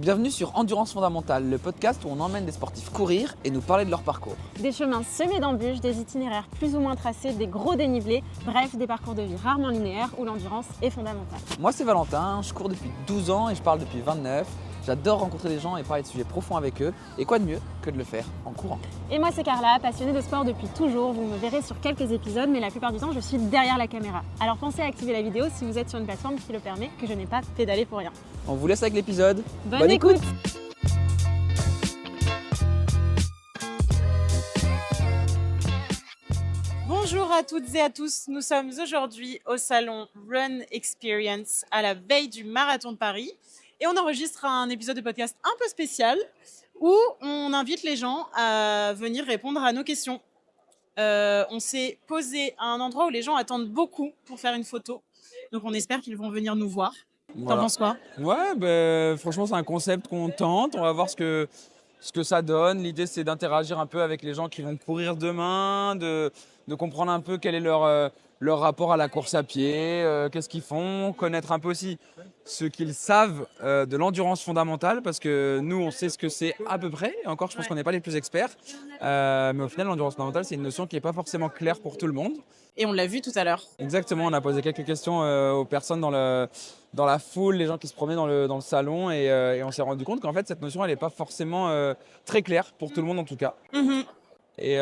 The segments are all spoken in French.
Bienvenue sur Endurance Fondamentale, le podcast où on emmène des sportifs courir et nous parler de leur parcours. Des chemins semés d'embûches, des itinéraires plus ou moins tracés, des gros dénivelés, bref, des parcours de vie rarement linéaires où l'endurance est fondamentale. Moi c'est Valentin, je cours depuis 12 ans et je parle depuis 29. J'adore rencontrer des gens et parler de sujets profonds avec eux. Et quoi de mieux que de le faire en courant. Et moi c'est Carla, passionnée de sport depuis toujours. Vous me verrez sur quelques épisodes, mais la plupart du temps je suis derrière la caméra. Alors pensez à activer la vidéo si vous êtes sur une plateforme qui le permet, que je n'ai pas pédalé pour rien. On vous laisse avec l'épisode. Bonne écoute. Bonjour à toutes et à tous, nous sommes aujourd'hui au salon Run Experience à la veille du Marathon de Paris et on enregistre un épisode de podcast un peu spécial où on invite les gens à venir répondre à nos questions. On s'est posé à un endroit où les gens attendent beaucoup pour faire une photo, donc on espère qu'ils vont venir nous voir. Voilà. T'en penses quoi ? Ouais, franchement c'est un concept qu'on tente, on va voir ce que ça donne. L'idée c'est d'interagir un peu avec les gens qui vont courir demain, de comprendre un peu quel est leur rapport à la course à pied, qu'est-ce qu'ils font, connaître un peu aussi ce qu'ils savent de l'endurance fondamentale, parce que nous on sait ce que c'est à peu près, et encore je pense qu'on n'est pas les plus experts, mais au final l'endurance fondamentale c'est une notion qui n'est pas forcément claire pour tout le monde. Et on l'a vu tout à l'heure. Exactement, on a posé quelques questions aux personnes dans la foule, les gens qui se promenaient dans le salon, et on s'est rendu compte qu'en fait cette notion elle n'est pas forcément très claire pour tout le monde en tout cas. Mm-hmm. Et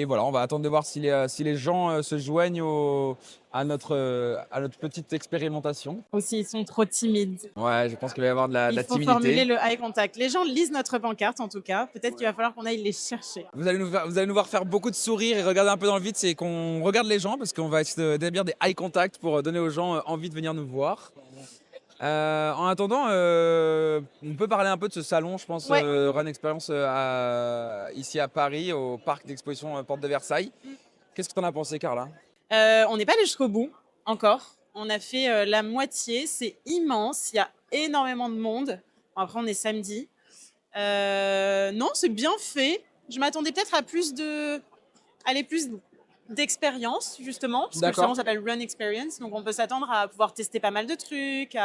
voilà, on va attendre de voir si les gens se joignent à notre petite expérimentation. Aussi, ils sont trop timides. Ouais, je pense qu'il va y avoir de la Il faut timidité. formuler le eye contact. Les gens lisent notre pancarte en tout cas. Peut-être qu'il va falloir qu'on aille les chercher. Vous allez nous voir faire beaucoup de sourires et regarder un peu dans le vide, c'est qu'on regarde les gens parce qu'on va essayer d'établir des eye contact pour donner aux gens envie de venir nous voir. En attendant, on peut parler un peu de ce salon, je pense, Ouais. Run Experience ici à Paris, au parc d'exposition Porte de Versailles. Qu'est-ce que tu en as pensé, Carla ? On n'est pas allé jusqu'au bout encore. On a fait la moitié. C'est immense. Il y a énormément de monde. Bon, après, on est samedi. Non, c'est bien fait. Je m'attendais peut-être à plus d'expérience, justement, parce que le D'accord. salon s'appelle Run Experience. Donc, on peut s'attendre à pouvoir tester pas mal de trucs.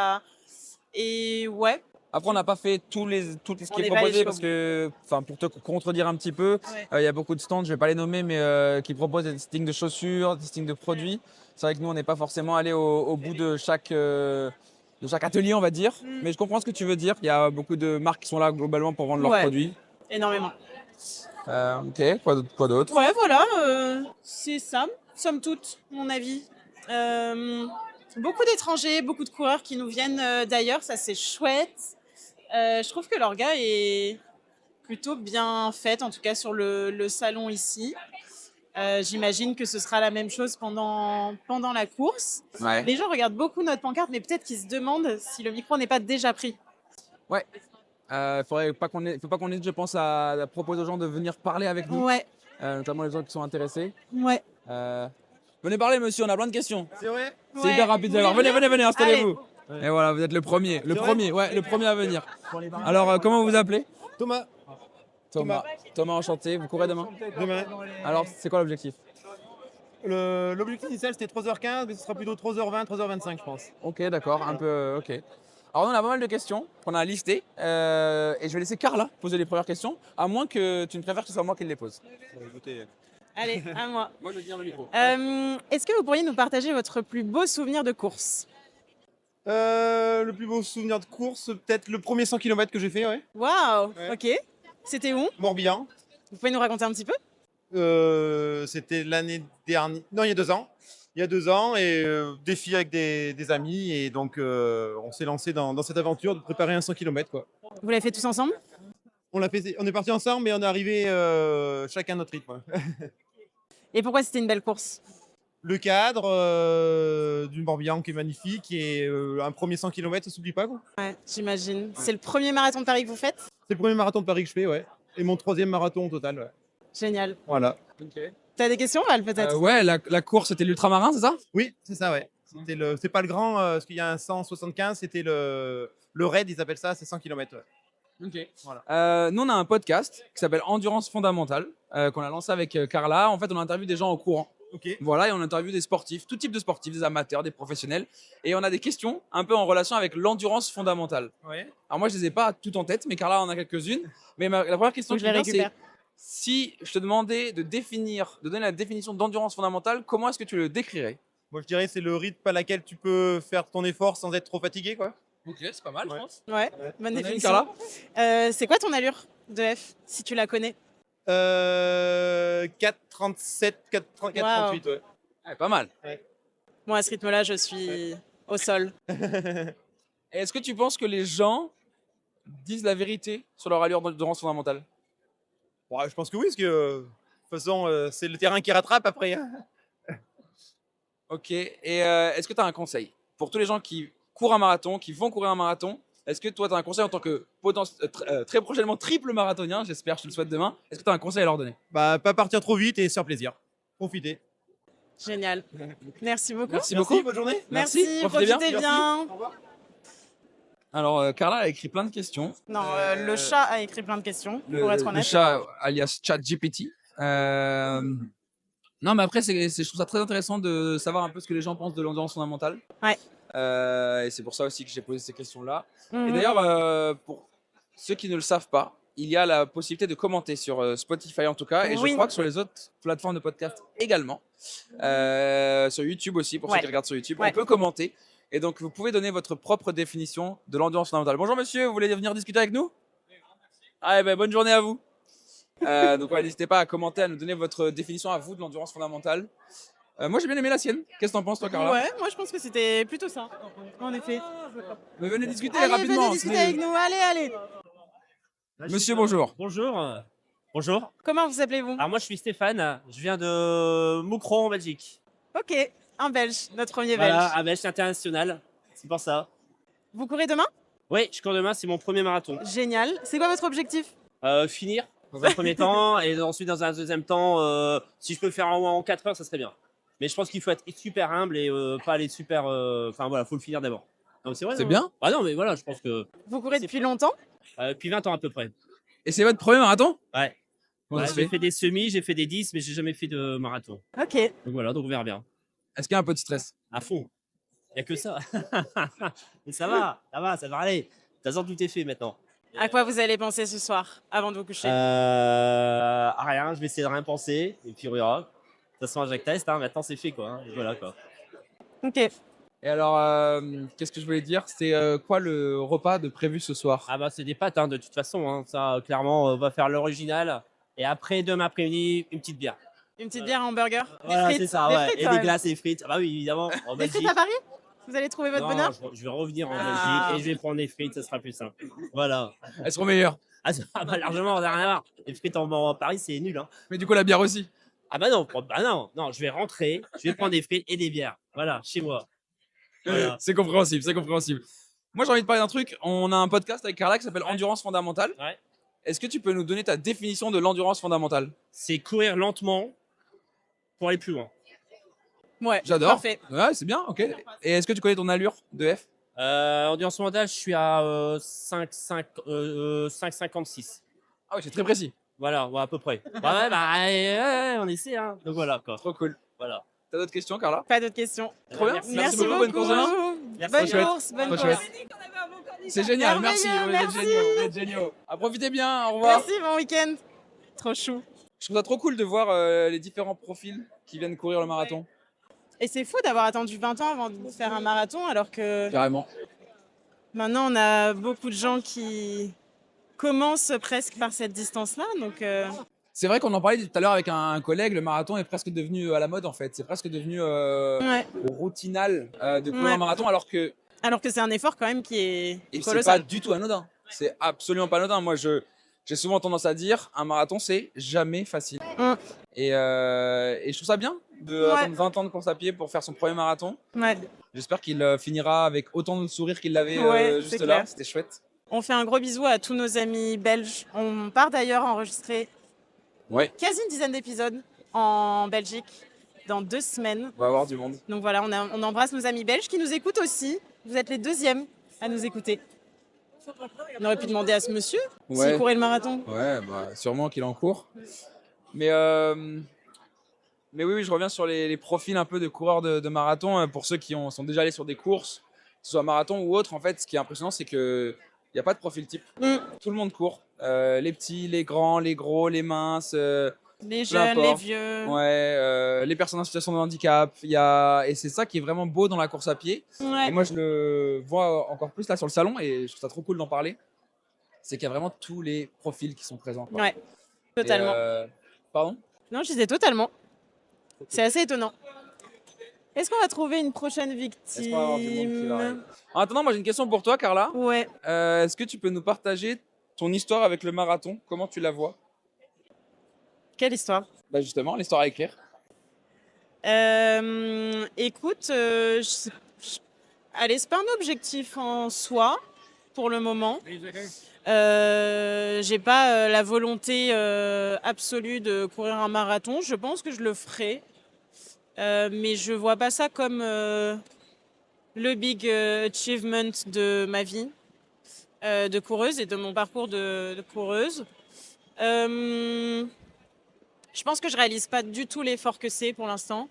Et ouais. Après, on n'a pas fait tout ce On qui est est pas allé proposé jusqu'au parce que, pour te contredire un petit peu, Ouais. il y a beaucoup de stands, je ne vais pas les nommer, mais qui proposent des listings de chaussures, des listings de produits. C'est vrai que nous, on n'est pas forcément allé au bout de chaque atelier, on va dire. Mais je comprends ce que tu veux dire. Il y a beaucoup de marques qui sont là globalement pour vendre leurs Ouais. produits. Énormément. Ok, quoi d'autre ? Ouais, voilà, c'est ça, somme toute, mon avis. Beaucoup d'étrangers, beaucoup de coureurs qui nous viennent d'ailleurs, ça c'est chouette. Je trouve que l'orga est plutôt bien faite, en tout cas sur le salon ici. J'imagine que ce sera la même chose pendant la course. Ouais. Les gens regardent beaucoup notre pancarte, mais peut-être qu'ils se demandent si le micro n'est pas déjà pris. Ouais. Faut pas qu'on ait, je pense, à proposer aux gens de venir parler avec nous, Ouais, notamment les gens qui sont intéressés. ouais. Venez parler, monsieur, on a plein de questions. C'est vrai? C'est Ouais. hyper rapide Vous d'ailleurs. voulez Venez, installez-vous. Allez. Et voilà, vous êtes le premier. Le vrai premier, ouais, le premier à venir. Alors, comment vous vous appelez ? Thomas, Thomas, enchanté. Vous courez demain ? demain. Alors, c'est quoi l'objectif ? L'objectif initial c'était 3h15, mais ce sera plutôt 3h20, 3h25, je pense. Ok, d'accord, un peu, ok. Alors, on a pas mal de questions qu'on a listées. Et je vais laisser Carla poser les premières questions, à moins que tu ne préfères que ce soit moi qui les pose. Écoutez, Allez, à moi. Moi, je tiens le micro. Est-ce que vous pourriez nous partager votre plus beau souvenir de course ? le plus beau souvenir de course, peut-être le premier 100 km que j'ai fait, ouais. Waouh, Ouais. ok. C'était où ? Morbihan. Vous pouvez nous raconter un petit peu ? C'était l'année dernière, non, il y a 2 ans. Il y a 2 ans, et défi avec des amis, et donc on s'est lancé dans cette aventure de préparer un 100 km, quoi. Vous l'avez fait tous ensemble ? On est parti ensemble, mais on est arrivé chacun à notre rythme. Et pourquoi c'était une belle course ? Le cadre du Morbihan qui est magnifique, et un premier 100 km, ça s'oublie pas, quoi. Ouais, j'imagine. C'est le premier marathon de Paris que vous faites ? C'est le premier marathon de Paris que je fais, ouais. Et mon 3e marathon au total, ouais. Génial. Voilà. T'as des questions, Val, peut-être ? Ouais, la course, c'était l'ultramarin, c'est ça ? Oui, c'est ça, ouais. C'est pas le grand, parce qu'il y a un 175, c'était le raid, ils appellent ça, c'est 100 km, ouais. Ok. Voilà. Nous, on a un podcast qui s'appelle Endurance Fondamentale, qu'on a lancé avec Carla. En fait, on interviewe des gens au courant. Ok. Voilà, et on interviewe des sportifs, tout type de sportifs, des amateurs, des professionnels. Et on a des questions un peu en relation avec l'endurance fondamentale. Ouais. Alors moi, je les ai pas toutes en tête, mais Carla en a quelques-unes. Mais la première question Donc qui je les vient, c'est récupère. si je te demandais de donner la définition d'endurance fondamentale, comment est-ce que tu le décrirais? Moi, je dirais c'est le rythme à laquelle tu peux faire ton effort sans être trop fatigué, quoi. Ok, c'est pas mal, Ouais. je pense. Ouais, T'en as bonne une, définition. Carla? C'est quoi ton allure de F, si tu la connais? 4,37, 4,38, ouais. Ouais, pas mal. Moi, à ce rythme-là, je suis au sol. Et est-ce que tu penses que les gens disent la vérité sur leur allure d'endurance fondamentale? Ouais, je pense que oui, parce que de toute façon, c'est le terrain qui rattrape après, hein. Ok. Et est-ce que tu as un conseil pour tous les gens qui courent un marathon, qui vont courir un marathon? Est-ce que toi, tu as un conseil en tant que très prochainement triple marathonien, j'espère, je te le souhaite demain. Est-ce que tu as un conseil à leur donner? Bah, pas partir trop vite et se faire plaisir. Profitez. Génial. Merci beaucoup. Merci beaucoup. bonne journée. Merci, profitez profitez bien. bien. Alors, Carla a écrit plein de questions. Non, le chat a écrit plein de questions, pour être Le honnête. chat, alias ChatGPT. Non, mais après, je trouve ça très intéressant de savoir un peu ce que les gens pensent de l'endurance fondamentale. Ouais. Et c'est pour ça aussi que j'ai posé ces questions-là. Mhm. Et d'ailleurs, pour ceux qui ne le savent pas, il y a la possibilité de commenter sur Spotify en tout cas, et Oui. je crois que sur les autres plateformes de podcast également. Sur YouTube aussi, pour ceux Ouais. qui regardent sur YouTube, Ouais. on peut commenter. Et donc, vous pouvez donner votre propre définition de l'endurance fondamentale. Bonjour monsieur, vous voulez venir discuter avec nous? Ah, eh ben, bonne journée à vous. Donc, ouais, n'hésitez pas à commenter, à nous donner votre définition à vous de l'endurance fondamentale. Moi, j'ai bien aimé la sienne. Qu'est-ce que t'en penses, toi, Carla? Ouais, moi je pense que c'était plutôt ça, en effet. Mais venez discuter Allez, rapidement. venez discuter avec nous, allez. Monsieur, bonjour. Bonjour. Bonjour. Comment vous appelez-vous? Alors moi je suis Stéphane, je viens de Moucron en Belgique. Ok, un Belge, notre premier Voilà, Belge. un Belge international, c'est pour ça. Vous courez demain? Oui, je cours demain, c'est mon premier marathon. Génial. C'est quoi votre objectif? Finir dans un premier temps et ensuite dans un deuxième temps, si je peux le faire en 4 heures, ça serait bien. Mais je pense qu'il faut être super humble et pas aller super... Enfin voilà, faut le finir d'abord. Donc c'est vrai. C'est non bien. Ah non mais voilà, je pense que... Vous courez depuis longtemps? Depuis 20 ans à peu près. Et c'est votre premier marathon? Ouais. Comment Ouais, ça se j'ai fait? fait des semis, j'ai fait des 10, mais j'ai jamais fait de marathon. Ok. Donc voilà, donc on verra bien. Est-ce qu'il y a un peu de stress? À fond. Il n'y a que ça. Mais ça va aller. De toute façon, tout est fait maintenant. À quoi vous allez penser ce soir, avant de vous coucher? À rien, je vais essayer de rien penser, et puis on verra. De toute façon, un Jacques test, hein, maintenant c'est fait quoi. Hein, et voilà quoi. Ok. Et alors, qu'est-ce que je voulais dire? C'est quoi le repas de prévu ce soir? Ah bah c'est des pâtes hein, de toute façon. Hein. Ça, clairement, on va faire l'original. Et après, demain après-midi, une petite bière. Une petite bière, un burger? Voilà, des frites, c'est ça, des ouais. frites, Et quand des même. glaces et des frites. Ah bah oui, évidemment. En Des frites Belgique. à Paris? Vous allez trouver votre Non, bonheur? je vais revenir en Ah. Belgique et je vais prendre des frites, ça sera plus simple. Voilà. Elles seront meilleures. Ah bah largement, on n'a rien à voir. Les frites en Paris, c'est nul. Hein. Mais du coup, la bière aussi. Ah bah non, je vais rentrer, je vais prendre des frites et des bières. Voilà, chez moi. Voilà. C'est compréhensible, c'est compréhensible. Moi, j'ai envie de parler d'un truc. On a un podcast avec Carla qui s'appelle Endurance fondamentale. Ouais. Est-ce que tu peux nous donner ta définition de l'endurance fondamentale? C'est courir lentement pour aller plus loin. Ouais, J'adore. parfait. Ouais, c'est bien, ok. Et est-ce que tu connais ton allure de F? Endurance mentale, je suis à 5,56. Ah oui, c'est très précis. Voilà, ouais, à peu près. Ouais, on essaie. Hein. Donc voilà, quoi. Trop cool. Voilà. T'as d'autres questions, Carla? Pas d'autres questions. Trop bien. Merci beaucoup, bonne course demain. Merci. Bonne Trop chouette. course, bonne Trop course. chouette. C'est génial, merci. Merveilleux, Vous êtes merci. géniaux, vous êtes géniaux. À profiter bien, au revoir. Merci, bon week-end. Trop chou. Je trouve ça trop cool de voir les différents profils qui viennent courir le marathon. Et c'est fou d'avoir attendu 20 ans avant de faire un marathon, alors que Carrément. maintenant on a beaucoup de gens qui commencent presque par cette distance-là. Donc, C'est vrai qu'on en parlait tout à l'heure avec un collègue, le marathon est presque devenu à la mode en fait. C'est presque devenu ouais. routinal de courir Ouais. un marathon alors que Alors que c'est un effort quand même qui est et c'est pas colossal. du tout anodin. C'est absolument pas anodin. Moi, j'ai souvent tendance à dire un marathon, c'est jamais facile. Mm. Et je trouve ça bien de Ouais. attendre 20 ans de course à pied pour faire son premier marathon. Ouais. J'espère qu'il finira avec autant de sourire qu'il l'avait Ouais, juste c'est là. clair. C'était chouette. On fait un gros bisou à tous nos amis belges. On part d'ailleurs enregistrer Ouais, quasi une dizaine d'épisodes en Belgique dans 2 semaines. on va avoir du monde. Donc voilà, on embrasse nos amis belges qui nous écoutent aussi. Vous êtes les deuxièmes à nous écouter. On aurait pu demander à ce monsieur Ouais. s'il courait le marathon. Ouais, bah, sûrement qu'il est en cours. Mais Mais oui, oui, je reviens sur les profils un peu de coureurs de marathon. Pour ceux qui sont déjà allés sur des courses, que ce soit marathon ou autre, en fait, ce qui est impressionnant, c'est qu'il n'y a pas de profil type. Mm. Tout le monde court. Les petits, les grands, les gros, les minces, Les peu jeunes, les importe. vieux. Ouais, les personnes en situation de handicap. Et c'est ça qui est vraiment beau dans la course à pied. Ouais. Et moi, je le vois encore plus là sur le salon et je trouve ça trop cool d'en parler. C'est qu'il y a vraiment tous les profils qui sont présents, quoi. Ouais, Et, totalement. pardon? Non, je disais totalement. C'est assez étonnant. Est-ce qu'on va trouver une prochaine Est-ce qu'on va avoir du monde qui va victime? arriver? En attendant, moi j'ai une question pour toi, Carla. Ouais. Est-ce que tu peux nous partager ton histoire avec le marathon? Comment tu la vois? Quelle histoire? Bah justement, l'histoire à écrire. Écoute, allez, c'est pas un objectif en soi pour le moment. J'ai pas la volonté absolue de courir un marathon. Je pense que je le ferai, mais je vois pas ça comme le big achievement de ma vie de coureuse et de mon parcours de coureuse. Je pense que je réalise pas du tout l'effort que c'est pour l'instant,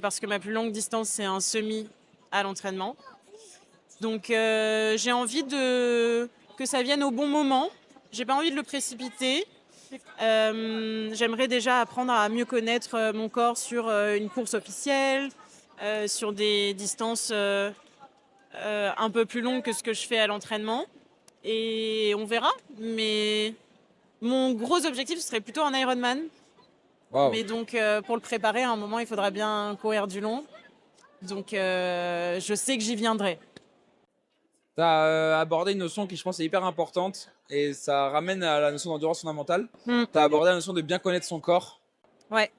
parce que ma plus longue distance, c'est un semi à l'entraînement. Donc j'ai envie que ça vienne au bon moment. J'ai pas envie de le précipiter. J'aimerais déjà apprendre à mieux connaître mon corps sur une course officielle, sur des distances un peu plus longues que ce que je fais à l'entraînement. Et on verra. Mais mon gros objectif, ce serait plutôt un Ironman. Waouh. Mais donc, pour le préparer, à un moment, il faudra bien courir du long. Donc, je sais que j'y viendrai. Tu as abordé une notion qui, je pense, est hyper importante et ça ramène à la notion d'endurance fondamentale. Mm. Tu as abordé la notion de bien connaître son corps. Ouais.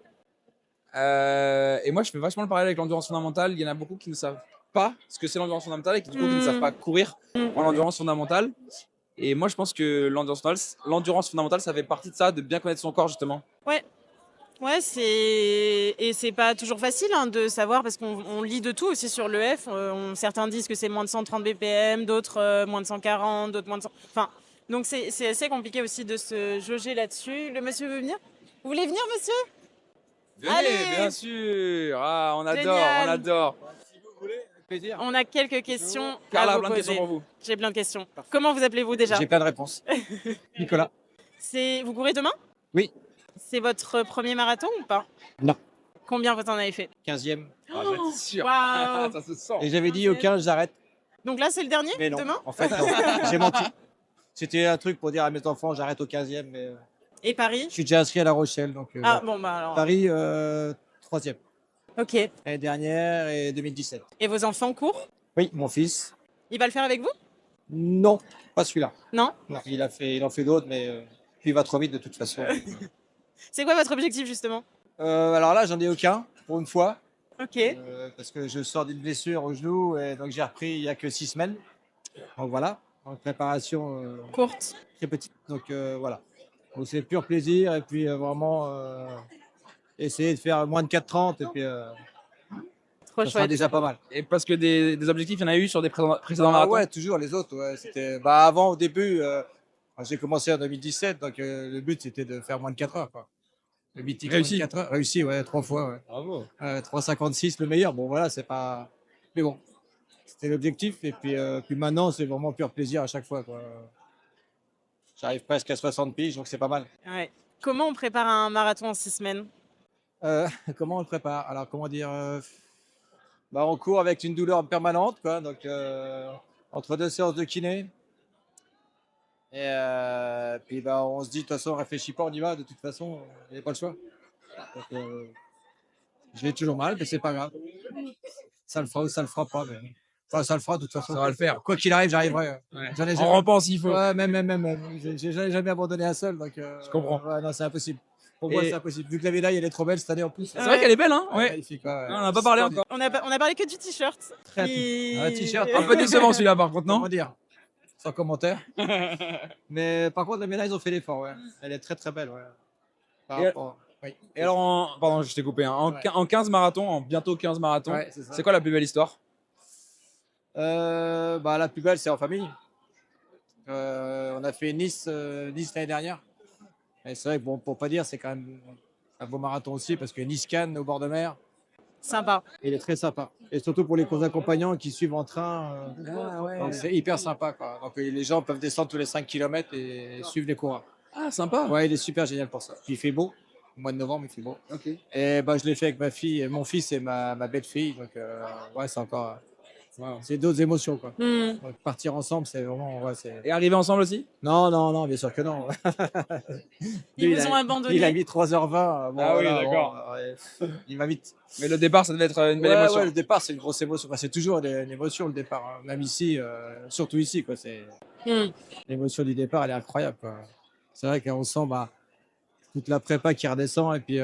Et moi, je fais vachement le parallèle avec l'endurance fondamentale. Il y en a beaucoup qui ne savent pas ce que c'est l'endurance fondamentale et qui, du coup, qui ne savent pas courir en endurance fondamentale. Et moi, je pense que l'endurance fondamentale, ça fait partie de ça, de bien connaître son corps, justement. Ouais, c'est pas toujours facile hein, de savoir parce qu'on lit de tout aussi sur l'EF. Certains disent que c'est moins de 130 BPM, d'autres moins de 140, d'autres moins de 100. Enfin, donc c'est assez compliqué aussi de se jauger là-dessus. Le monsieur veut venir? Vous voulez venir, monsieur? Venez, Allez. bien sûr. Ah, on adore, Génial. on adore. Plaisir. On a quelques questions Carla, à vous plein de questions poser. pour vous. J'ai plein de questions. Comment vous appelez-vous déjà? J'ai plein de réponses. Nicolas. Vous courez demain? Oui. C'est votre premier marathon ou pas? Non. Combien vous en avez fait? 15e. Ah, j'en suis sûr. Waouh. Ça se sent. Et j'avais dit au 15, j'arrête. Donc là, c'est le dernier Mais non. demain? En fait, non. J'ai menti. C'était un truc pour dire à mes enfants, j'arrête au 15e. Mais Et Paris? je suis déjà inscrit à La Rochelle. Donc, Ah voilà. bon, bah alors. Paris, 3e. Ok. L'année dernière et 2017. Et vos enfants courent? Oui, mon fils. Il va le faire avec vous? Non, pas celui-là. Non? Non, il en fait d'autres, mais puis il va trop vite de toute façon. C'est quoi votre objectif justement? Alors là, j'en ai aucun, pour une fois. Ok. Parce que je sors d'une blessure au genou et donc j'ai repris il y a que 6 semaines. Donc voilà, en préparation Courte. très petite. Donc voilà. Donc c'est pur plaisir et puis vraiment essayer de faire moins de 4,30 et puis Trop ça sera chouette. déjà pas mal. Et parce que des objectifs, il y en a eu sur des précédents Ah marathons. ouais, toujours les autres. Ouais. C'était avant au début. J'ai commencé en 2017, donc le but c'était de faire moins de 4 heures. Quoi. Le mythique Réussi. moins de 4 heures. Réussi, ouais, 3 fois. Ouais. Bravo. 3,56 le meilleur. Bon voilà, c'est pas. Mais bon, c'était l'objectif. Et puis maintenant, c'est vraiment pur plaisir à chaque fois. Quoi. J'arrive presque à 60 piges, donc c'est pas mal. Ouais. Comment on prépare un marathon en 6 semaines? Comment on le prépare? Alors, comment dire on court avec une douleur permanente, quoi. Donc, entre 2 séances de kiné. Et puis, on se dit, de toute façon, on réfléchit pas, on y va. De toute façon, il n'y a pas le choix. Donc, j'ai toujours mal, mais c'est pas grave. Ça le fera ou ça le fera pas. Mais... Enfin, ça le fera de toute façon. Ça va le faire. Quoi qu'il arrive, j'arriverai. Ouais. J'en ai En jamais... rampant s'il faut. Ouais, même. J'ai jamais abandonné un seul. Donc, Je comprends. Ouais, non, c'est impossible. Pour moi, Et- c'est impossible. Vu que la médaille, elle est trop belle cette année en plus. C'est vrai qu'elle est belle, hein? Ouais. Magnifique. Ouais. On n'en a pas parlé encore. On a parlé que du t-shirt. Très Et- Un t-shirt, Un peu décevant celui-là, par contre, non? Comment dire? Sans commentaire. Mais par contre, la médaille, ils ont fait l'effort. Ouais. Elle est très très belle. Ouais. Par Et- rapport- Oui. Et alors, pardon, je t'ai coupé. Hein. Ouais. En 15 marathons, en bientôt 15 marathons, Ouais, c'est ça. c'est quoi la plus belle histoire? La plus belle, c'est en famille. On a fait Nice l'année dernière. Et c'est vrai que bon, pour pas dire, c'est quand même Un beau marathon aussi parce qu'il y a Nice-Cannes au bord de mer. Sympa. Il est très sympa. Et surtout pour les courses accompagnants qui suivent en train. Donc c'est hyper sympa, quoi. Donc les gens peuvent descendre tous les 5 km et suivre les coureurs. Ah, sympa. Ouais, il est super génial pour ça. Puis il fait beau. Au mois de novembre, il fait beau. Ok. Et bah, je l'ai fait avec ma fille, mon fils et ma belle-fille. Donc ouais, c'est encore. C'est d'autres émotions, quoi. Donc, partir ensemble, c'est vraiment. Ouais, Et arriver ensemble aussi? non, non, non, bien sûr que non. Ils Lui, vous ont abandonné. Il a mis 3h20. Bon, Ah oui, voilà, d'accord. bon, ouais, il va vite. Mais le départ, ça devait être une belle Ouais, émotion. ouais, le départ, c'est une grosse émotion. Enfin, c'est toujours une émotion, le départ, hein. Même ici, surtout ici, quoi. L'émotion du départ, elle est incroyable, quoi. C'est vrai qu'on sent bah, toute la prépa qui redescend et puis,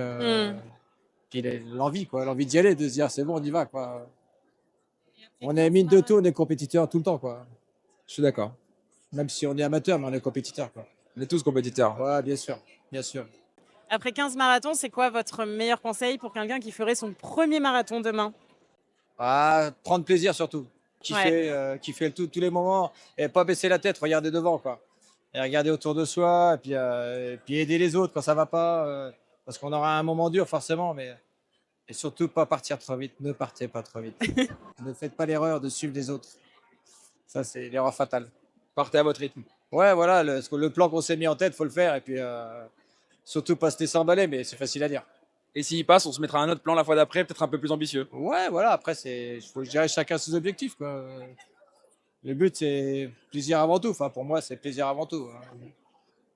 puis l'envie, quoi. L'envie d'y aller, de se dire c'est bon, on y va, quoi. On est mine de tout, on est compétiteur tout le temps, quoi. Je suis d'accord. Même si on est amateur, mais on est compétiteur, quoi. On est tous compétiteurs. Ouais, bien sûr, bien sûr. Après 15 marathons, c'est quoi votre meilleur conseil pour quelqu'un qui ferait son premier marathon demain? Ah, prendre plaisir surtout. Kiffer tous les moments et pas baisser la tête, regarder devant, quoi. Et regarder autour de soi et puis aider les autres quand ça va pas. Parce qu'on aura un moment dur forcément, mais et surtout pas partir trop vite. Ne partez pas trop vite. Ne faites pas l'erreur de suivre les autres. Ça, c'est l'erreur fatale. Partez à votre rythme. Ouais, voilà, le plan qu'on s'est mis en tête, faut le faire. Et puis surtout pas se laisser emballer, mais c'est facile à dire. Et s'il passe, on se mettra un autre plan la fois d'après, peut-être un peu plus ambitieux. Ouais, voilà, après, je dirais chacun ses objectifs, quoi. Le but, c'est plaisir avant tout. Enfin, pour moi, c'est plaisir avant tout, hein.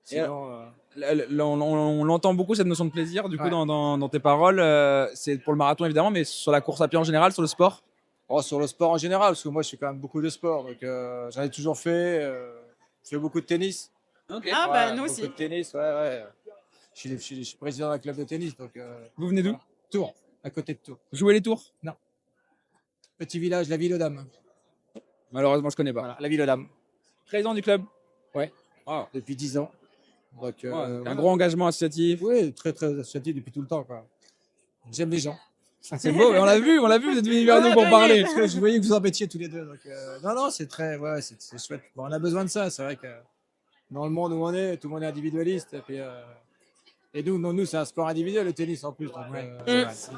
Sinon, On l'entend beaucoup cette notion de plaisir, du coup, Ouais. dans tes paroles. C'est pour le marathon évidemment, mais sur la course à pied en général, sur le sport. oh, sur le sport en général, parce que moi, je fais quand même beaucoup de sport. Donc, j'en ai toujours fait. Je fais beaucoup de tennis. Ok. Ah bah Ouais, nous beaucoup aussi. de tennis, ouais, ouais. Je suis président d'un club de tennis, donc Vous venez d'où? voilà. Tours, à côté de Tours. Jouer les tours? Petit village, la ville aux dames. Malheureusement, je connais pas. Voilà, la ville aux dames, Président du club? Ouais. Wow. depuis 10 ans. Donc, Ouais, un voilà. gros engagement associatif. Oui, très, très associatif depuis tout le temps, quoi. J'aime les gens. C'est beau, mais on l'a vu, vous êtes venu vers nous pour Ouais, parler. Parce que je voyais que vous embêtiez tous les deux. Donc, non, non, c'est très, ouais, c'est chouette. Bon, on a besoin de ça. C'est vrai que dans le monde où on est, tout le monde est individualiste. Et, puis, et nous, c'est un sport individuel, le tennis en plus. Donc,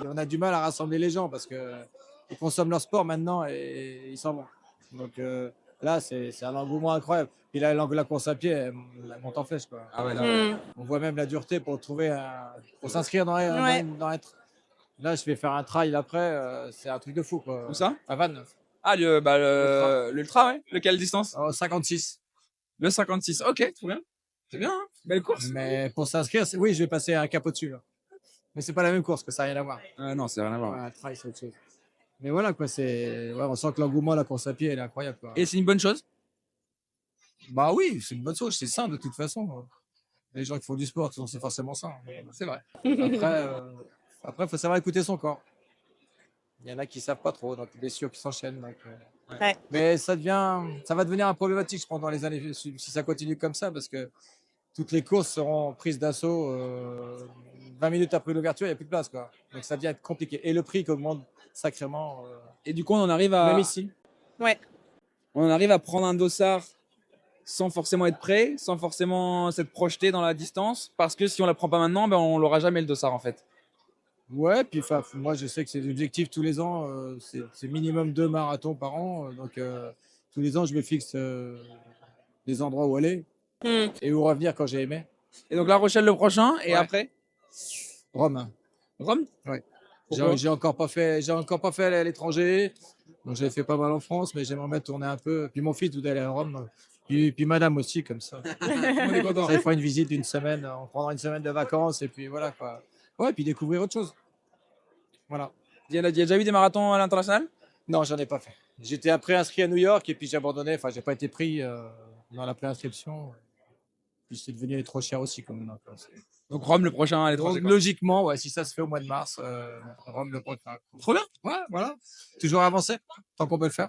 on a du mal à rassembler les gens parce que ils consomment leur sport maintenant et ils s'en vont. Donc là, c'est un engouement incroyable. Puis là, la course à pied, elle monte en flèche, quoi. Ah ouais, là, On voit même la dureté pour trouver pour s'inscrire Ouais. dans être. Là, je vais faire un trail après, c'est un truc de fou, quoi. Où ça? À Vannes. Ah, l'ultra, ouais. Lequel distance? Oh, 56. Le 56. Ok, trop bien. C'est bien, hein. Belle course. Mais pour s'inscrire, oui, je vais passer un cap au-dessus, là. Mais c'est pas la même course, que ça n'a rien à voir. Non, c'est rien à voir. Ouais, un trail, c'est autre chose. Mais voilà, quoi, on sent que l'engouement, la course à pied, elle est incroyable, quoi. Et c'est une bonne chose? Bah oui, c'est une bonne chose, c'est sain de toute façon. Les gens qui font du sport, c'est forcément sain. C'est vrai. Après, faut savoir écouter son corps. Il y en a qui savent pas trop, donc les blessures qui s'enchaînent. Donc, Ouais. Mais ça va devenir un problématique, je pense, dans les années si ça continue comme ça, parce que toutes les courses seront prises d'assaut 20 minutes après l'ouverture, il n'y a plus de place, quoi. Donc ça devient compliqué. Et le prix qui augmente sacrément, Et du coup, on en arrive à, même ici. on en arrive à prendre un dossard sans forcément être prêt, sans forcément s'être projeté dans la distance, parce que si on la prend pas maintenant, ben on l'aura jamais le dossard en fait. Ouais, puis moi je sais que c'est l'objectif tous les ans, c'est minimum 2 marathons par an. Donc tous les ans je me fixe des endroits où aller et où revenir quand j'ai aimé. Et donc La Rochelle le prochain, et Ouais. après Rome. Rome. Ouais. Pourquoi? J'ai encore pas fait aller à l'étranger. Donc j'ai fait pas mal en France, mais j'aimerais bien tourner un peu. Puis mon fils voudrait aller à Rome. Puis madame aussi, comme ça. On est content. Ça, il fera une visite d'une semaine. On prendra une semaine de vacances et puis voilà, quoi. Ouais, puis découvrir autre chose. Voilà. Il y a déjà eu des marathons à l'international? Non, j'en ai pas fait. J'étais préinscrit à New York et puis j'ai abandonné. Enfin, j'ai pas été pris dans la préinscription. Puis c'est devenu trop cher aussi, comme donc, Donc Rome le prochain à l'étranger. donc, quoi. logiquement, ouais, si ça se fait au mois de mars, Rome le prochain. Trop bien. Ouais, voilà. Toujours avancer, tant qu'on peut le faire.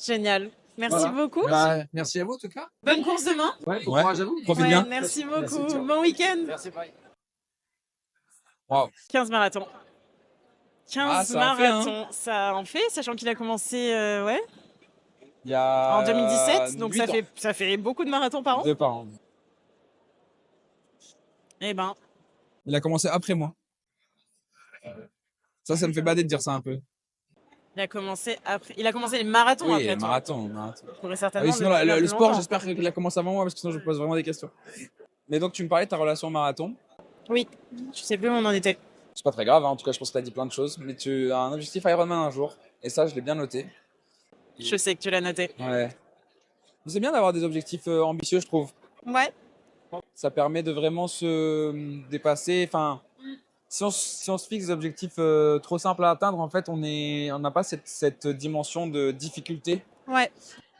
Génial. Merci Voilà. beaucoup. Bah, merci à vous, en tout cas. Bonne course demain. Ouais, bon Ouais. courage à vous. Profite Ouais, bien. merci beaucoup. Merci, ciao. Bon week-end. Merci, bye. Wow. 15 marathons. 15 Ah, ça en fait, hein. marathons. Ça en fait, sachant qu'il a commencé ouais, Il y a en 2017. Donc 8 ans. ça fait beaucoup de marathons par an. 2 par an. Eh ben, Il a commencé après moi. Ça me fait bader de dire ça un peu. Il a commencé après. Il a commencé les marathons Oui, après toi. marathon. Il courait Ah certainement oui, sinon, depuis bien le plus sport, longtemps. j'espère qu'il a commencé avant moi parce que sinon je pose vraiment des questions. Mais donc, tu me parlais de ta relation au marathon. Oui, je sais plus où on en était. C'est pas très grave, hein. En tout cas, je pense que tu as dit plein de choses. Mais tu as un objectif Ironman un jour. Et ça, je l'ai bien noté. Je sais que tu l'as noté. Ouais. C'est bien d'avoir des objectifs ambitieux, je trouve. Ouais. Ça permet de vraiment se dépasser. Enfin, si on se fixe des objectifs trop simples à atteindre, en fait, on n'a pas cette dimension de difficulté Ouais.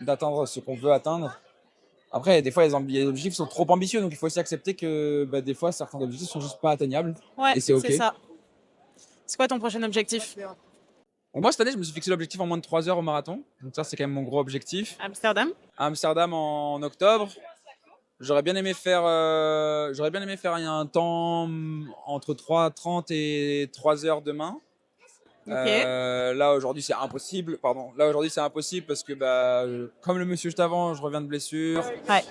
d'atteindre ce qu'on veut atteindre. Après, des fois, les objectifs sont trop ambitieux, donc il faut aussi accepter que bah, des fois, certains objectifs sont juste pas atteignables. Ouais, Et c'est OK. c'est ça. C'est quoi ton prochain objectif? Moi, cette année, je me suis fixé l'objectif en moins de 3 heures au marathon. Donc ça, c'est quand même mon gros objectif. Amsterdam? À Amsterdam en octobre. J'aurais bien aimé faire un temps entre 3h30 et 3 heures demain. Ok. Là aujourd'hui c'est impossible. Pardon. Là aujourd'hui c'est impossible parce que comme le monsieur juste avant, je reviens de blessure. Ouais.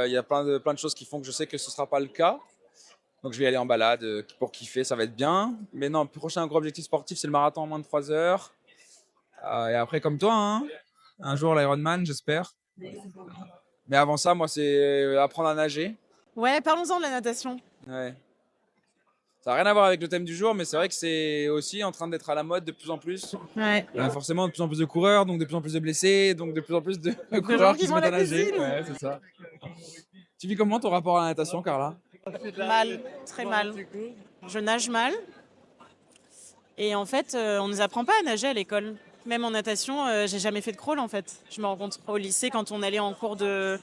Il y a plein de choses qui font que je sais que ce sera pas le cas. Donc je vais y aller en balade pour kiffer, ça va être bien. Mais non, le prochain gros objectif sportif c'est le marathon en moins de 3 heures. Et après comme toi, hein, un jour l'Ironman j'espère. Mais avant ça, moi c'est apprendre à nager. Ouais, parlons-en de la natation. Ouais. Ça n'a rien à voir avec le thème du jour, mais c'est vrai que c'est aussi en train d'être à la mode de plus en plus. Ouais. Forcément, de plus en plus de coureurs, donc de plus en plus de blessés, donc de plus en plus de gens coureurs qui qui se vont à mettent à la nager. piscine. Ouais, c'est ça. Tu vis comment ton rapport à la natation, Carla? Mal, très mal. Je nage mal. Et en fait, on ne nous apprend pas à nager à l'école. Même en natation, j'ai jamais fait de crawl en fait. Je me rends compte au lycée quand on allait en cours de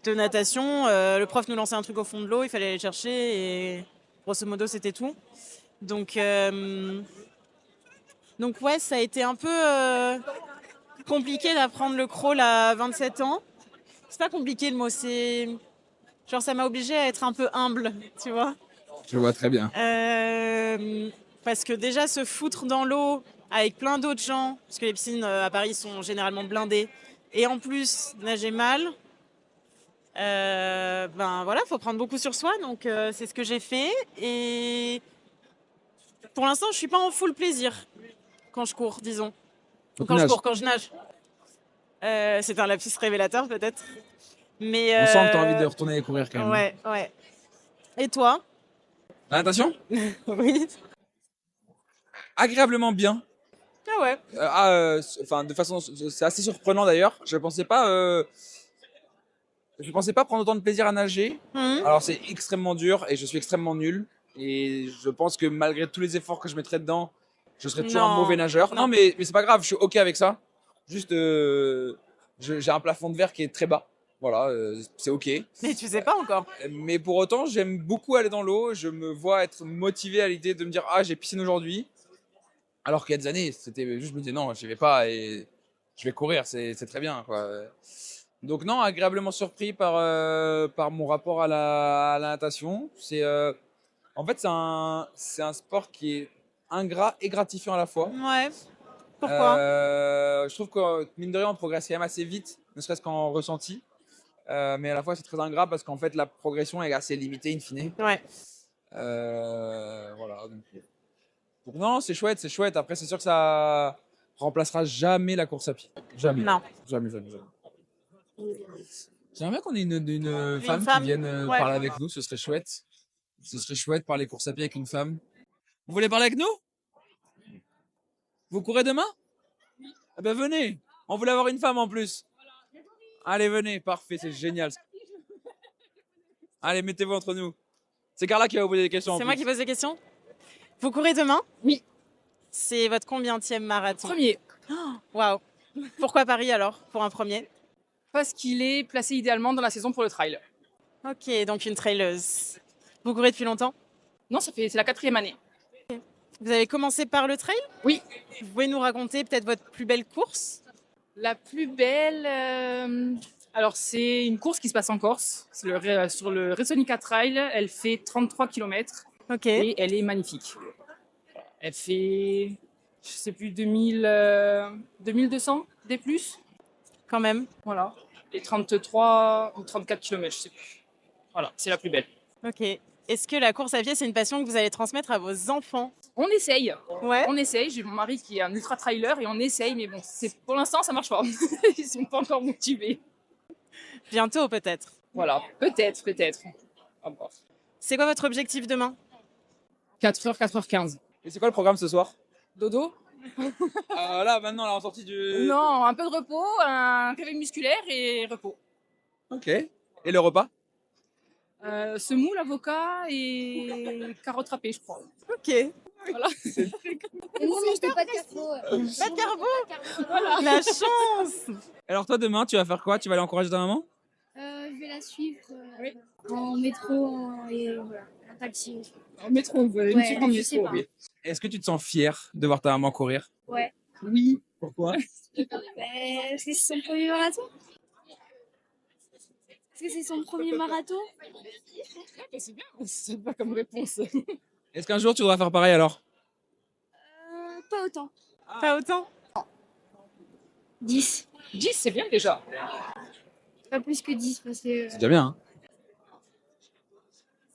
natation, le prof nous lançait un truc au fond de l'eau, il fallait aller le chercher et grosso modo c'était tout. Donc ouais, ça a été un peu compliqué d'apprendre le crawl à 27 ans. C'est pas compliqué le mot, c'est genre ça m'a obligée à être un peu humble, tu vois. Je vois très bien. Parce que déjà se foutre dans l'eau avec plein d'autres gens, parce que les piscines à Paris sont généralement blindées, et en plus nager mal, ben voilà, faut prendre beaucoup sur soi, donc c'est ce que j'ai fait. Et pour l'instant, je suis pas en full plaisir quand je cours, disons. Ou quand je cours, quand je nage. C'est un lapsus révélateur peut-être. Mais On sent que tu as envie de retourner courir quand même. ouais, ouais. Et toi? La natation? Oui. Agréablement bien. Ah ouais. Enfin, de façon, c'est assez surprenant d'ailleurs. Je pensais pas prendre autant de plaisir à nager. Mhm. Alors c'est extrêmement dur et je suis extrêmement nul. Et je pense que malgré tous les efforts que je mettrais dedans, je serais toujours un Non. mauvais nageur. Non. Non, mais c'est pas grave, je suis OK avec ça. Juste, j'ai un plafond de verre qui est très bas. Voilà, c'est OK. Mais tu sais pas encore. Mais pour autant, j'aime beaucoup aller dans l'eau. Je me vois être motivé à l'idée de me dire, ah, j'ai piscine aujourd'hui. Alors qu'il y a des années, c'était juste, je me disais, non, j'y vais pas et je vais courir, c'est très bien, quoi. Donc non, agréablement surpris par mon rapport à la natation. En fait, c'est un sport qui est ingrat et gratifiant à la fois. Ouais. Pourquoi? Je trouve que mine de rien, on progresse quand même assez vite, ne serait-ce qu'en ressenti. Mais à la fois, c'est très ingrat parce qu'en fait, la progression est assez limitée in fine. Ouais. Voilà. Donc non, c'est chouette, c'est chouette. Après, c'est sûr que ça remplacera jamais la course à pied. Jamais. Non. Jamais, jamais, jamais. J'aimerais bien qu'on ait une femme qui femme, vienne ouais. parler avec nous, ce serait chouette. Ce serait chouette parler course à pied avec une femme. Vous voulez parler avec nous? Vous courez demain? Eh ben venez, on voulait avoir une femme en plus. Allez, venez, parfait, c'est génial. Allez, mettez-vous entre nous. C'est Carla qui va vous poser des questions. C'est moi qui pose des questions. Vous courez demain? Oui. C'est votre combienième marathon? Premier, Waouh. Pourquoi Paris alors, pour un premier? parce qu'il est placé idéalement dans la saison pour le trail. Ok, donc une traileuse. Vous courez depuis longtemps? Non, c'est la 4e année. Vous avez commencé par le trail? Oui. Vous pouvez nous raconter peut-être votre plus belle course? La plus belle, alors c'est une course qui se passe en Corse, c'est sur le Resonica Trail. Elle fait 33 km Ok. et elle est magnifique. Elle fait, je sais plus, 2200 des plus. Quand même. Voilà. Et 33 ou 34 km, je sais plus. Voilà, c'est la plus belle. Ok. Est-ce que la course à pied, c'est une passion que vous allez transmettre à vos enfants? On essaye. Ouais. On essaye. J'ai mon mari qui est un ultra trailer et on essaye, mais bon, pour l'instant, ça marche pas. Ils sont pas encore motivés. Bientôt peut-être. Voilà, peut-être. À voir. C'est quoi votre objectif demain? 4h, 4h15. Et c'est quoi le programme ce soir? Dodo? Là, maintenant, là, en sortie du... Non, un peu de repos, un réveil musculaire et repos. Ok. Et le repas? Semoule, avocat et carottes râpées, je crois. Ok. Voilà. Nous, on mange pas de carbo. Pas de carbo. La chance. Alors toi, demain, tu vas faire quoi? Tu vas aller encourager ta maman? Je vais la suivre Oui. en métro et voilà, en taxi. En métro, vous allez me Ouais, suivre en je sais métro. pas. Oui. Est-ce que tu te sens fier de voir ta maman courir? Ouais. Oui. Pourquoi? Est-ce que c'est son premier marathon? Est-ce que c'est son premier marathon? C'est bien, c'est pas comme réponse. Est-ce qu'un jour, tu voudras faire pareil alors? Pas autant. Pas autant? 10. 10, c'est bien déjà. Pas plus que 10 parce que... C'est déjà bien, hein?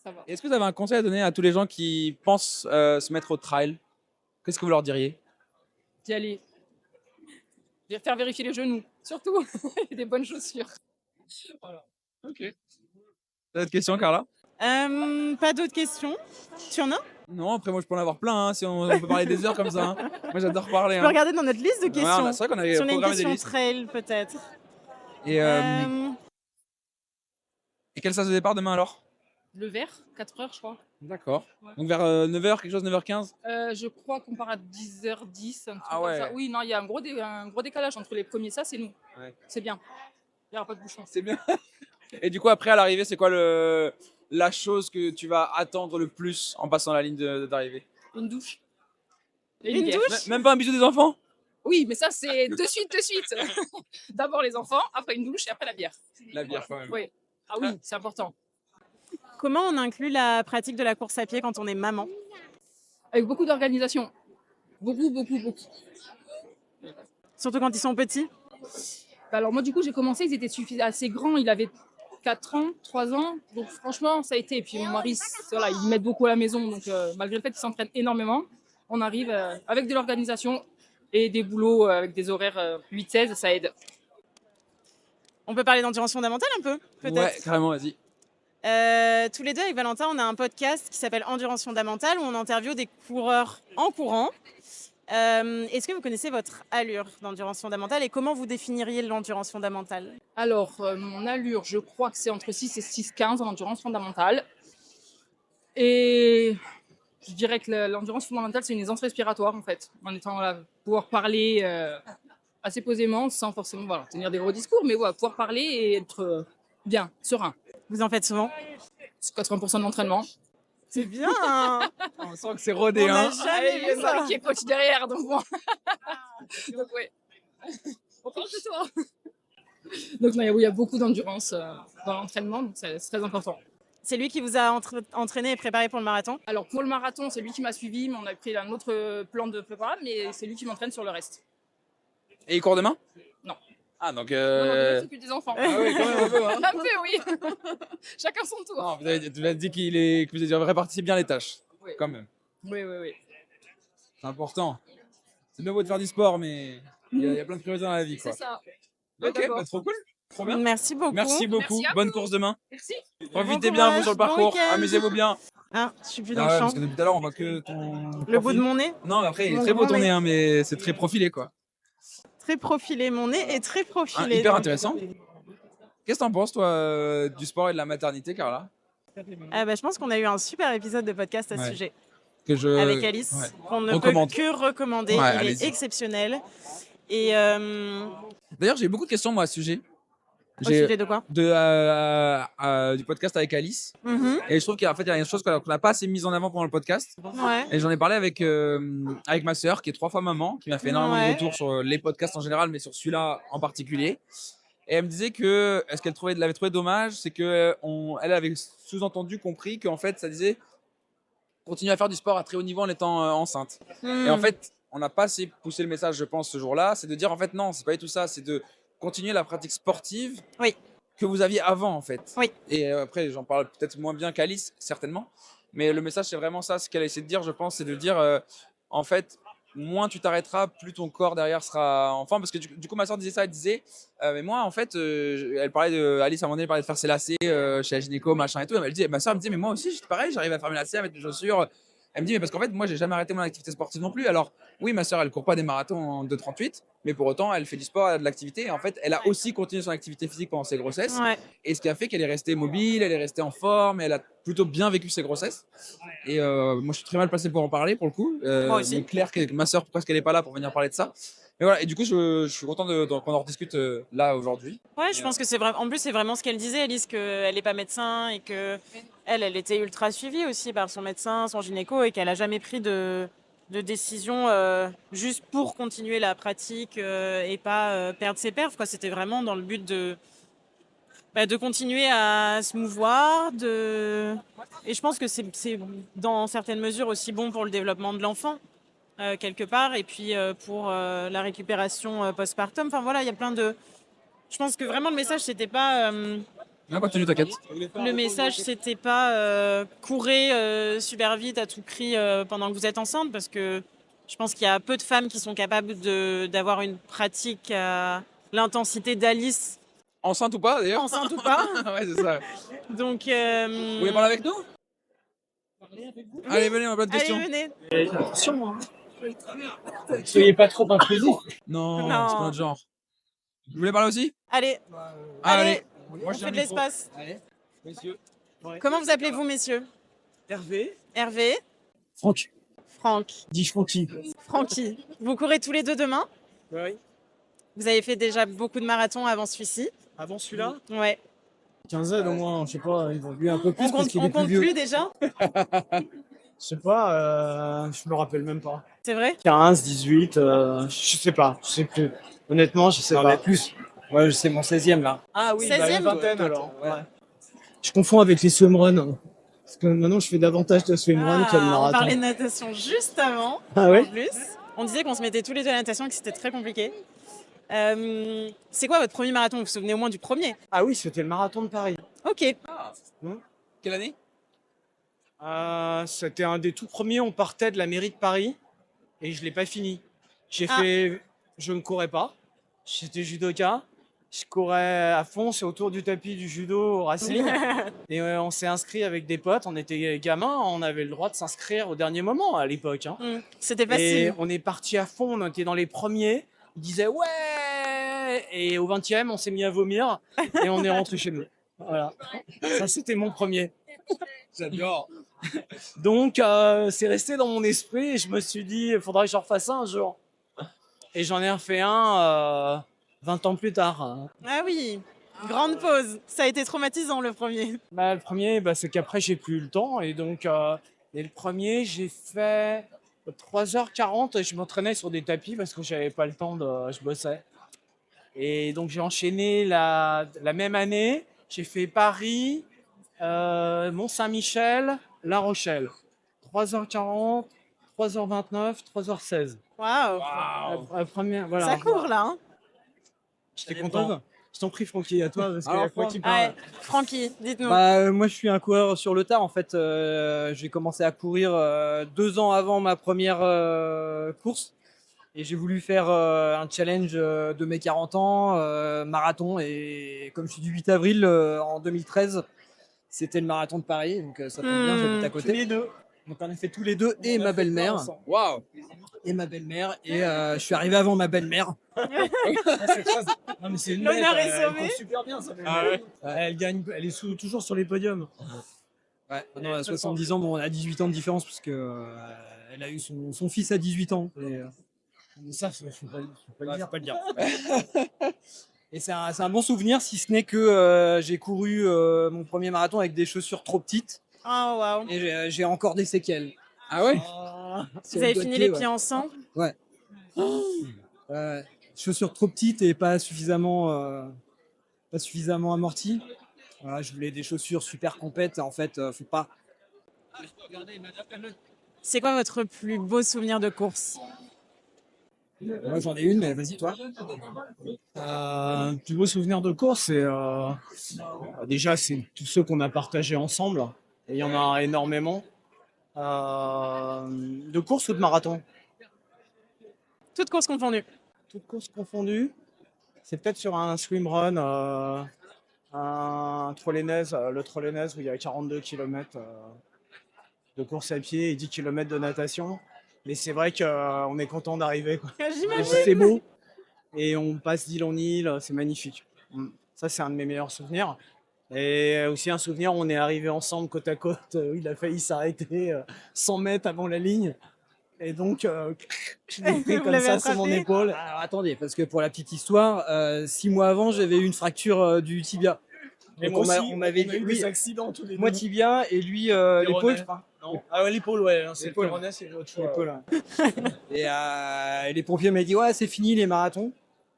Ça va. Est-ce que vous avez un conseil à donner à tous les gens qui pensent se mettre au trail? Qu'est-ce que vous leur diriez? D'y aller. De faire vérifier les genoux, surtout. Et des bonnes chaussures. Voilà. Ok. T'as d'autres questions, Carla? Pas d'autres questions? Tu en as? Non, après moi je peux en avoir plein, hein, si on peut parler des heures comme ça. Hein. Moi j'adore parler. Tu Hein. peux regarder dans notre liste de Ouais, questions. c'est vrai qu'on avait Si on a une programmé des question listes. trail peut-être. Et quelle sas de départ demain alors? Le vert, 4h, je crois. D'accord. Ouais. Donc vers 9h, quelque chose, 9h15? Je crois qu'on part à 10h10. Un truc Ah ouais. comme ça. Oui, non, il y a un gros décalage entre les premiers sas et nous. Ouais. C'est bien. Il n'y aura pas de bouchon. C'est bien. Et du coup, après à l'arrivée, c'est quoi la chose que tu vas attendre le plus en passant la ligne d'arrivée? Une douche. Et Une bière. douche? Même pas un bisou des enfants? Oui, mais ça, c'est de suite. D'abord les enfants, après une douche et après la bière. La bière quand même. Oui. Ah oui, c'est important. Comment on inclut la pratique de la course à pied quand on est maman? Avec beaucoup d'organisation. Beaucoup. Surtout quand ils sont petits? Bah alors moi, du coup, j'ai commencé, ils étaient assez grands. Il avait 4 ans, 3 ans. Donc franchement, ça a été. Et puis mon mari, voilà, ils m'aident beaucoup à la maison. Donc malgré le fait qu'ils s'entraînent énormément, on arrive avec de l'organisation et des boulots avec des horaires 8-16, ça aide. On peut parler d'endurance fondamentale un peu, peut-être? Ouais, carrément, vas-y. Tous les deux avec Valentin, on a un podcast qui s'appelle Endurance fondamentale où on interviewe des coureurs en courant. Est-ce que vous connaissez votre allure d'endurance fondamentale et comment vous définiriez l'endurance fondamentale? Alors, mon allure, je crois que c'est entre 6 et 6,15 en endurance fondamentale. Et je dirais que l'endurance fondamentale, c'est une aisance respiratoire, en fait. En étant là, pouvoir parler assez posément, sans forcément tenir des gros discours, mais voilà, pouvoir parler et être bien, serein. Vous en faites souvent? C'est 80% de l'entraînement. C'est bien. On sent que c'est rodé, On hein. n'a jamais Il y a vu Marie ça. qui est coach derrière, donc bon. Donc ouais. On parle de toi. Donc non, il y a beaucoup d'endurance dans l'entraînement, donc c'est très important. C'est lui qui vous a entraîné et préparé pour le marathon? Alors pour le marathon, c'est lui qui m'a suivi, mais on a pris un autre plan de préparation, mais c'est lui qui m'entraîne sur le reste. Et il court demain? Non. Ah, donc. Non, on s'occupe des enfants. Ah oui, quand même un peu, hein. Un peu, oui. Chacun son tour. Non, vous avez dit que vous avez réparti bien les tâches. Oui. Quand même. Oui. C'est important. C'est bien beau de faire du sport, mais il y a plein de priorités dans la vie, quoi. C'est ça. Ok, D'accord. bah, trop cool. Trop bien. Merci beaucoup. Merci beaucoup. Merci à Bonne vous. course demain. Merci. Profitez Bon bien, courage, vous, sur le bon parcours. week-end. Amusez-vous bien. Ah, je suis plus dans Ah le ouais, champ. parce que depuis tout à l'heure, on voit que ton. Le bout profil. de mon nez? Non, mais après, il est Mon très beau grand ton nez. nez, hein, mais c'est très profilé, quoi. Très profilé. Mon nez est très Hein, profilé. hyper donc. intéressant. Qu'est-ce que t'en penses, toi, du sport et de la maternité, Carla? Je pense qu'on a eu un super épisode de podcast à ce Ouais. sujet Que je... avec Alice, ouais. qu'on ne Recommande. peut que recommander. Ouais, Il est allez-y. exceptionnel. Et D'ailleurs, j'ai beaucoup de questions, moi, à ce sujet. au sujet de quoi? Du podcast avec Alice. Mhm. Et je trouve qu'en fait, il y a une chose qu'on n'a pas assez mise en avant pendant le podcast. Ouais. Et j'en ai parlé avec ma sœur, qui est 3 fois maman, qui m'a fait énormément Ouais. de retours sur les podcasts en général, mais sur celui-là en particulier. Et elle me disait que ce qu'elle l'avait trouvé dommage, c'est que elle avait sous-entendu, compris qu'en fait, ça disait continuer à faire du sport à très haut niveau en étant enceinte. Et en fait, on n'a pas assez poussé le message, je pense, ce jour-là. C'est de dire, en fait, non, c'est pas du tout ça. C'est de continuer la pratique sportive Oui. que vous aviez avant en fait. Oui. Et après, j'en parle peut-être moins bien qu'Alice, certainement. Mais le message, c'est vraiment ça. Ce qu'elle essaie de dire, je pense, c'est de dire, en fait, moins tu t'arrêteras, plus ton corps derrière sera en forme. Parce que du coup, ma soeur disait ça, elle disait, mais moi, en fait, elle parlait de, Alice, à un moment donné, elle parlait de faire ses lacets chez la gynéco, machin et tout. Elle disait, ma soeur me disait, mais moi aussi, pareil, j'arrive à faire mes lacets, à mettre mes chaussures. Elle me dit, mais parce qu'en fait, moi, j'ai jamais arrêté mon activité sportive non plus. Alors, oui, ma soeur, elle court pas des marathons en 2,38, mais pour autant, elle fait du sport, elle a de l'activité. Et en fait, elle a aussi continué son activité physique pendant ses grossesses. Ouais. Et ce qui a fait qu'elle est restée mobile, elle est restée en forme, elle a plutôt bien vécu ses grossesses. Et moi, je suis très mal placé pour en parler, pour le coup. Moi aussi. Mais Claire, ma soeur, pourquoi est-ce qu'elle n'est pas là pour venir parler de ça? Mais voilà, et du coup, je suis content qu'on en rediscute là aujourd'hui. Ouais, je pense que c'est vrai. En plus, c'est vraiment ce qu'elle disait, Alice, qu'elle n'est pas médecin et que elle était ultra suivie aussi par son médecin, son gynéco, et qu'elle a jamais pris de décision juste pour continuer la pratique et pas perdre ses perfs, quoi. C'était vraiment dans le but de continuer à se mouvoir, et je pense que c'est dans certaines mesures aussi bon pour le développement de l'enfant. Quelque part, et puis pour la récupération postpartum. Enfin voilà, il y a plein de... Je pense que vraiment le message, c'était pas... Non, continue, t'inquiète. le message, c'était pas courez super vite à tout prix pendant que vous êtes enceinte, parce que je pense qu'il y a peu de femmes qui sont capables d'avoir une pratique à l'intensité d'Alice, Enceinte ou pas, d'ailleurs? enceinte ou pas. Ouais, c'est ça. Donc, Vous voulez parler avec nous? Allez, venez, on a plein de questions. allez, venez. Attention, hein. Soyez pas trop intrusif. Non, Non. c'est pas notre genre. Vous voulez parler aussi? Allez, Allez. on fait de l'espace. Allez, messieurs. Comment vous appelez-vous, messieurs? Hervé. Hervé, Franck. Franck, Dis Francky. Francky. Vous courez tous les deux demain? Oui. Vous avez fait déjà beaucoup de marathons avant celui-ci? Avant celui-là, Ouais. quinzaine au moins, je sais pas, ils vont lui un peu plus On parce compte, qu'il on est plus compte vieux. plus déjà? Je sais pas, je me rappelle même pas. C'est vrai? 15, 18, je sais pas, je sais plus. Honnêtement, je sais Non, pas. mais plus. Ouais, c'est mon 16e là. Ah oui, 16e, une vingtaine alors. Ouais. Ouais. Je confonds avec les swimruns. Parce que maintenant, je fais davantage de swimrun que le On marathon. parlait de natation juste avant. Ah ouais? En plus, on disait qu'on se mettait tous les deux à la natation et que c'était très compliqué. C'est quoi votre premier marathon? Vous vous souvenez au moins du premier? Ah oui, c'était le marathon de Paris. Ok. Quelle année? C'était un des tout premiers, on partait de la mairie de Paris et je l'ai pas fini. J'ai Ah. fait, je ne courais pas, j'étais judoka, je courais à fond, c'est autour du tapis du judo au Racing et on s'est inscrit avec des potes, on était gamins, on avait le droit de s'inscrire au dernier moment à l'époque, hein. C'était Et facile. on est parti à fond, on était dans les premiers, ils disaient ouais, et au 20e on s'est mis à vomir et on est rentré chez nous. Voilà, ça c'était mon premier. J'adore. Donc, c'est resté dans mon esprit et je me suis dit, il faudra que j'en refasse un jour. Et j'en ai refait un 20 ans plus tard. Ah oui. Grande pause. Ça a été traumatisant le premier. Le premier, c'est qu'après, j'ai plus eu le temps. Et donc, et le premier, j'ai fait 3h40 et je m'entraînais sur des tapis parce que j'avais pas le temps je bossais. Et donc, j'ai enchaîné la même année. J'ai fait Paris, Mont-Saint-Michel, La Rochelle. 3h40, 3h29, 3h16. Waouh. La première, voilà. Ça court là. Hein. J'étais content. Je t'en prie, Francky, à toi, parce que Alors, la fois qui Ouais. parle. Francky, dites-nous. Moi, je suis un coureur sur le tard. En fait, j'ai commencé à courir 2 ans avant ma première course. Et j'ai voulu faire un challenge de mes 40 ans, marathon. Et comme je suis du 8 avril en 2013, c'était le marathon de Paris. Donc ça tombe bien, j'habite à Tous côté. les deux. Donc on a fait tous les deux, et ma belle-mère. Waouh. Et ma belle-mère. Et je suis arrivé avant ma belle-mère. Non, mais c'est une L'honneur bête, est elle sauvé. court super bien, ça. Ah ouais. Elle gagne, elle est toujours sur les podiums. Ouais, non, elle a 70 ans, bon, on a 18 ans de différence, parce que elle a eu son fils à 18 ans. Et, Mais ça, faut pas le dire. et c'est un bon souvenir, si ce n'est que j'ai couru mon premier marathon avec des chaussures trop petites, Oh waouh. et j'ai encore des séquelles. Ah ouais? Vous avez fini les pieds en sang? Chaussures trop petites et pas suffisamment amorties. Voilà, je voulais des chaussures super compètes, et en fait, faut pas. C'est quoi votre plus beau souvenir de course? Moi, j'en ai une, mais vas-y, toi. Plus beau souvenir de course, déjà c'est tous ceux qu'on a partagés ensemble. Et il y en a énormément. De course ou de marathon? Toutes courses confondues. Toutes courses confondues. C'est peut-être sur un swimrun, un trolleynaise, le trolleynaise où il y a 42 km de course à pied et 10 km de natation. Mais c'est vrai qu'on est content d'arriver, quoi. J'imagine. C'est beau. Et on passe d'île en île, c'est magnifique. Ça, c'est un de mes meilleurs souvenirs. Et aussi un souvenir, on est arrivé ensemble côte à côte. Il a failli s'arrêter 100 mètres avant la ligne. Et donc, je l'ai pris Vous comme l'avez ça sur mon attrapé? épaule. Alors attendez, parce que pour la petite histoire, 6 mois avant, j'avais eu une fracture du tibia. Et Donc moi on aussi, m'avait on a dit, eu oui, des accidents tous les moi deux. tibia et lui l'épaule, Péroné. je crois. Non. Ah ouais, l'épaule, ouais. C'est L'épaule. Péroné, c'est une autre chose. L'épaule, ouais. Et les pompiers m'ont dit, ouais, c'est fini les marathons.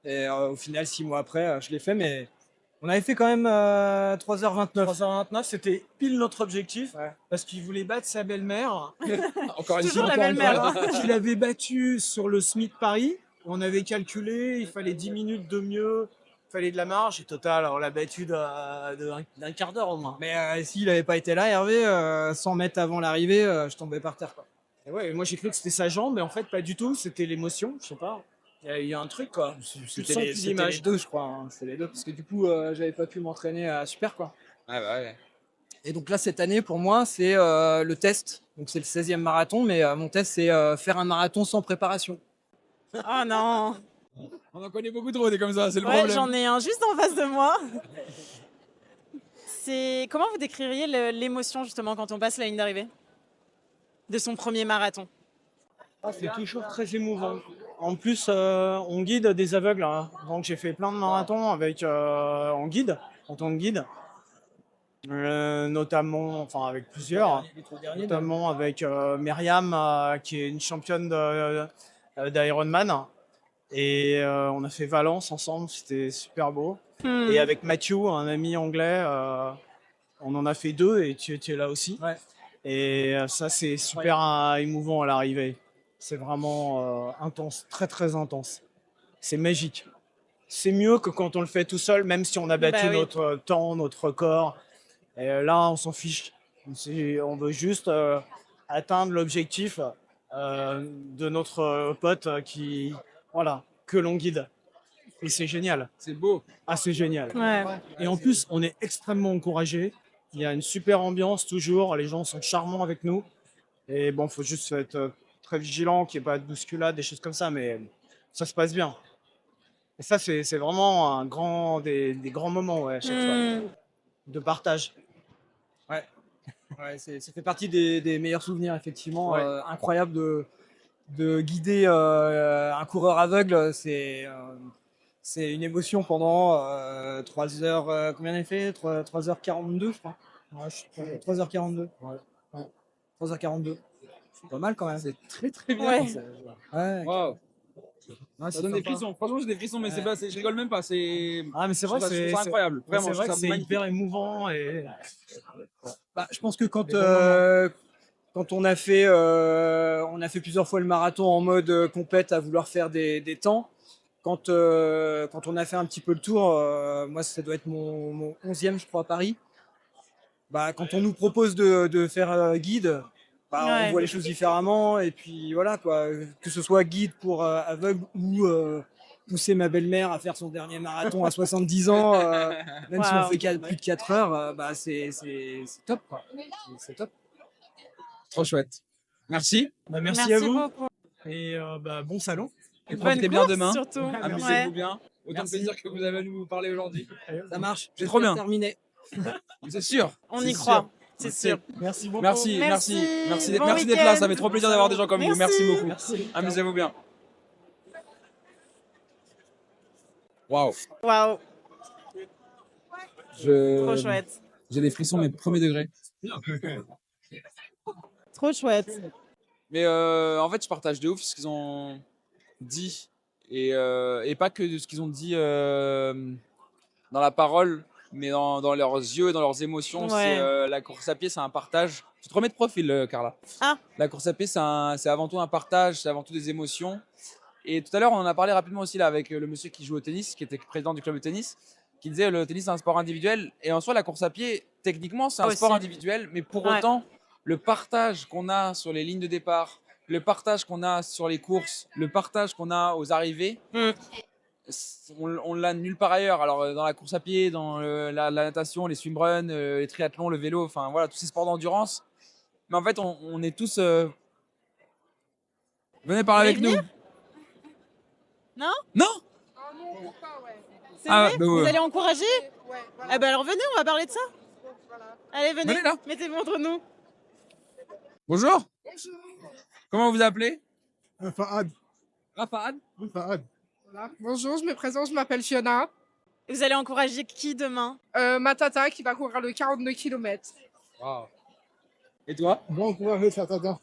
Et au final, 6 mois après, je l'ai fait, mais on avait fait quand même 3h29. 3h29, c'était pile notre objectif. Ouais. Parce qu'il voulait battre sa belle-mère. Encore une Toujours fois, la encore une belle-mère, fois. hein. Qu'il avait battu sur le Smith Paris. On avait calculé, il fallait 10 minutes de mieux. Il fallait de la marge. Et total, on l'a battu d'un quart d'heure au moins. Mais s'il n'avait pas été là, Hervé, 100 mètres avant l'arrivée, je tombais par terre, quoi. Et ouais, moi j'ai cru que c'était sa jambe, mais en fait pas du tout. C'était l'émotion, je sais pas. Il y a un truc, quoi. Tu le C'était sens les, plus c'était l'image. les deux, je crois. Hein. C'était les deux, parce que du coup, j'avais pas pu m'entraîner à super, quoi. Ouais, bah ouais. Et donc là, cette année, pour moi, c'est le test. Donc c'est le 16e marathon, mais mon test, c'est faire un marathon sans préparation. Oh non. On en connaît beaucoup trop des comme ça, c'est le Ouais, problème. j'en ai un juste en face de moi. Comment vous décririez l'émotion justement quand on passe la ligne d'arrivée de son premier marathon? C'est toujours très émouvant. En plus, on guide des aveugles, hein. Donc j'ai fait plein de marathons avec en guide, en tant que guide. Notamment, enfin avec plusieurs, notamment avec Myriam, qui est une championne d'Ironman. Et on a fait Valence ensemble, c'était super beau. Et avec Matthew, un ami anglais, on en a fait 2 et tu étais là aussi. Ouais. Et ça, c'est super émouvant à l'arrivée. C'est vraiment intense, très très intense. C'est magique. C'est mieux que quand on le fait tout seul, même si on a battu Bah oui. notre temps, notre record. Et là, on s'en fiche. On veut juste atteindre l'objectif de notre pote voilà, que l'on guide. Et c'est génial. C'est beau. Ah, c'est génial. Ouais. Et en plus, on est extrêmement encouragés. Il y a une super ambiance toujours. Les gens sont charmants avec nous. Et bon, faut juste être très vigilant, qu'il n'y ait pas de bousculade, des choses comme ça. Mais ça se passe bien. Et ça, c'est vraiment des grands moments, ouais, à chaque fois, de partage. Ouais, ça fait partie des meilleurs souvenirs, effectivement. Ouais. Incroyable de guider un coureur aveugle. C'est une émotion pendant 3 heures. Combien on a fait 3h42, je crois. Ouais, 3h42. Ouais. 3h42. C'est pas mal quand même. C'est très très bien. Ouais. Ouais. Waouh. Ouais, Ça c'est donne des sympa. frissons. Franchement, j'ai des frissons, mais Ouais. c'est pas, je rigole même pas. Ah, mais c'est vrai, je trouve ça incroyable. Vraiment, c'est je vrai trouve que ça c'est magnifique. hyper émouvant. Et Bah, je pense que quand, Des bons moments. quand on a fait plusieurs fois le marathon en mode compète à vouloir faire des temps, quand on a fait un petit peu le tour, moi ça doit être mon 11e je crois à Paris, bah, quand on nous propose de faire guide, bah, Ouais. on voit les choses différemment et puis voilà quoi, que ce soit guide pour aveugle ou pousser ma belle-mère à faire son dernier marathon à 70 ans, même si on Waouh. fait plus de 4 heures, bah, c'est top quoi. C'est top. Trop chouette. Merci. Bah, merci à vous. beaucoup. Et bah, bon salon. Et Bonne profitez bien course, demain. surtout. Amusez-vous Ouais. bien. Autant de Merci. plaisir que vous avez à nous parler aujourd'hui. Ça marche. C'est trop bien. Terminé. C'est sûr. On C'est y sûr. croit, c'est sûr. Merci beaucoup. Merci, Merci. merci, merci, Bon merci d'être là. Ça week-end. fait trop plaisir d'avoir des gens comme vous. Merci. Merci beaucoup. Merci. Amusez-vous bien. Waouh. Waouh, trop chouette. J'ai des frissons, mais premier degré. Trop chouette. Mais en fait, je partage de ouf ce qu'ils ont dit. Et pas que de ce qu'ils ont dit dans la parole, mais dans leurs yeux, dans leurs émotions. Ouais. C'est la course à pied, c'est un partage. Tu te remets de profil, Carla. Ah. La course à pied, c'est avant tout un partage, c'est avant tout des émotions. Et tout à l'heure, on en a parlé rapidement aussi là, avec le monsieur qui joue au tennis, qui était président du club de tennis, qui disait le tennis c'est un sport individuel. Et en soi, la course à pied, techniquement, c'est un Aussi. sport individuel. Mais pour Ouais. autant, le partage qu'on a sur les lignes de départ, le partage qu'on a sur les courses, le partage qu'on a aux arrivées, on l'a nulle part ailleurs. Alors dans la course à pied, dans la natation, les swimruns, les triathlons, le vélo, enfin voilà, tous ces sports d'endurance. Mais en fait, on est tous... Venez parler avec nous. Non? Non. C'est Ah, vrai? bah ouais. Vous allez encourager? Ah bah alors venez, on va parler de ça. Allez, venez. Venez là. Mettez-vous entre nous. Bonjour. Comment vous vous appelez? Fahad. Fahad. Fahad. Voilà. Bonjour, je me présente, je m'appelle Fiona. Vous allez encourager qui demain? Ma tata qui va courir le 42 km. Wow. Et toi? Bon courage, ça t'attend.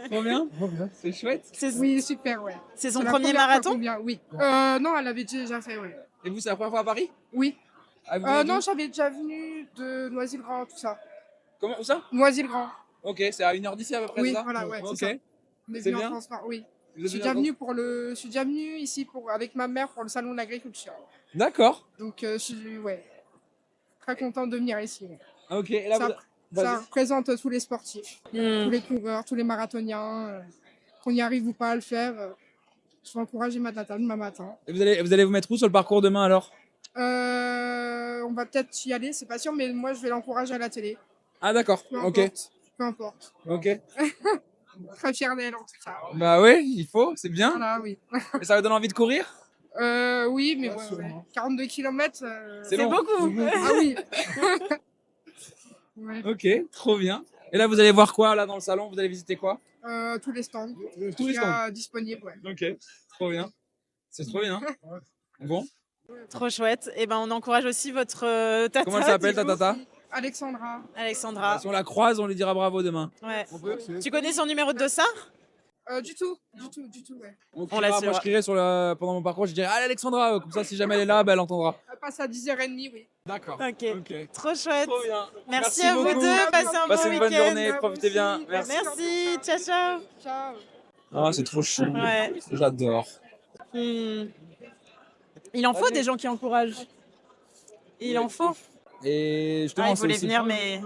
Trop bien. C'est chouette. Oui, super, ouais. C'est son la premier première fois marathon? qu'on vient, oui. Non, elle avait déjà fait, ouais. Et vous, c'est la première fois à Paris? Oui. Ah, vous venez Non, d'où? j'avais déjà venu de Noisy-le-Grand, tout ça. Comment, où ça? Noisy-le-Grand. Ok, c'est à 1h d'ici à peu près, Oui, c'est ça? voilà, ouais, c'est Ok. ça. On est C'est venu en bien? transport, oui. Vous Je êtes suis venu déjà en venue je suis déjà venue ici avec ma mère pour le salon de l'agriculture. D'accord. Donc, je suis très contente de venir ici. Ouais. Ok, et là, Ça, vous... ça représente tous les sportifs, tous les coureurs, tous les marathoniens. Qu'on y arrive ou pas à le faire, je vais encourager ma tata demain matin. Et vous allez vous mettre où sur le parcours demain alors? On va peut-être y aller, c'est pas sûr, mais moi je vais l'encourager à la télé. Ah d'accord, Peu ok. importe. Peu importe. Ok. Très fière d'elle en tout cas. Bah ouais, il faut, c'est bien. Voilà, oui. Et ça vous donne envie de courir? Oui, mais 42 km, C'est long. beaucoup. Ah oui. Ouais. Ok, trop bien. Et là, vous allez voir quoi là dans le salon? Vous allez visiter quoi? Tous les stands. Tous les stands. Disponibles, ouais. Ok, trop bien. C'est trop bien. Bon. Trop chouette. Et ben on encourage aussi votre tata. Comment elle s'appelle ta du coup. tata? Alexandra. Alexandra. Si on la croise, on lui dira bravo demain. Ouais. On peut? Tu connais son numéro de dossard? Du tout, ouais. On criera, la moi, suivra. je crierai pendant mon parcours, je dirai allez Alexandra, comme ça si jamais elle est là, bah, elle entendra. Elle passe à 10h30, oui. D'accord. Ok. Ok. Trop chouette. Trop bien. Merci à vous beaucoup. deux. Passez un Passez bon une bonne week-end. journée, profitez bien. Merci. Merci. Ciao, ciao. Ciao. Ah, c'est trop chou. Ouais. J'adore. Il en faut des gens qui encouragent. Il en faut. Et justement, Il c'est voulait aussi- venir, mais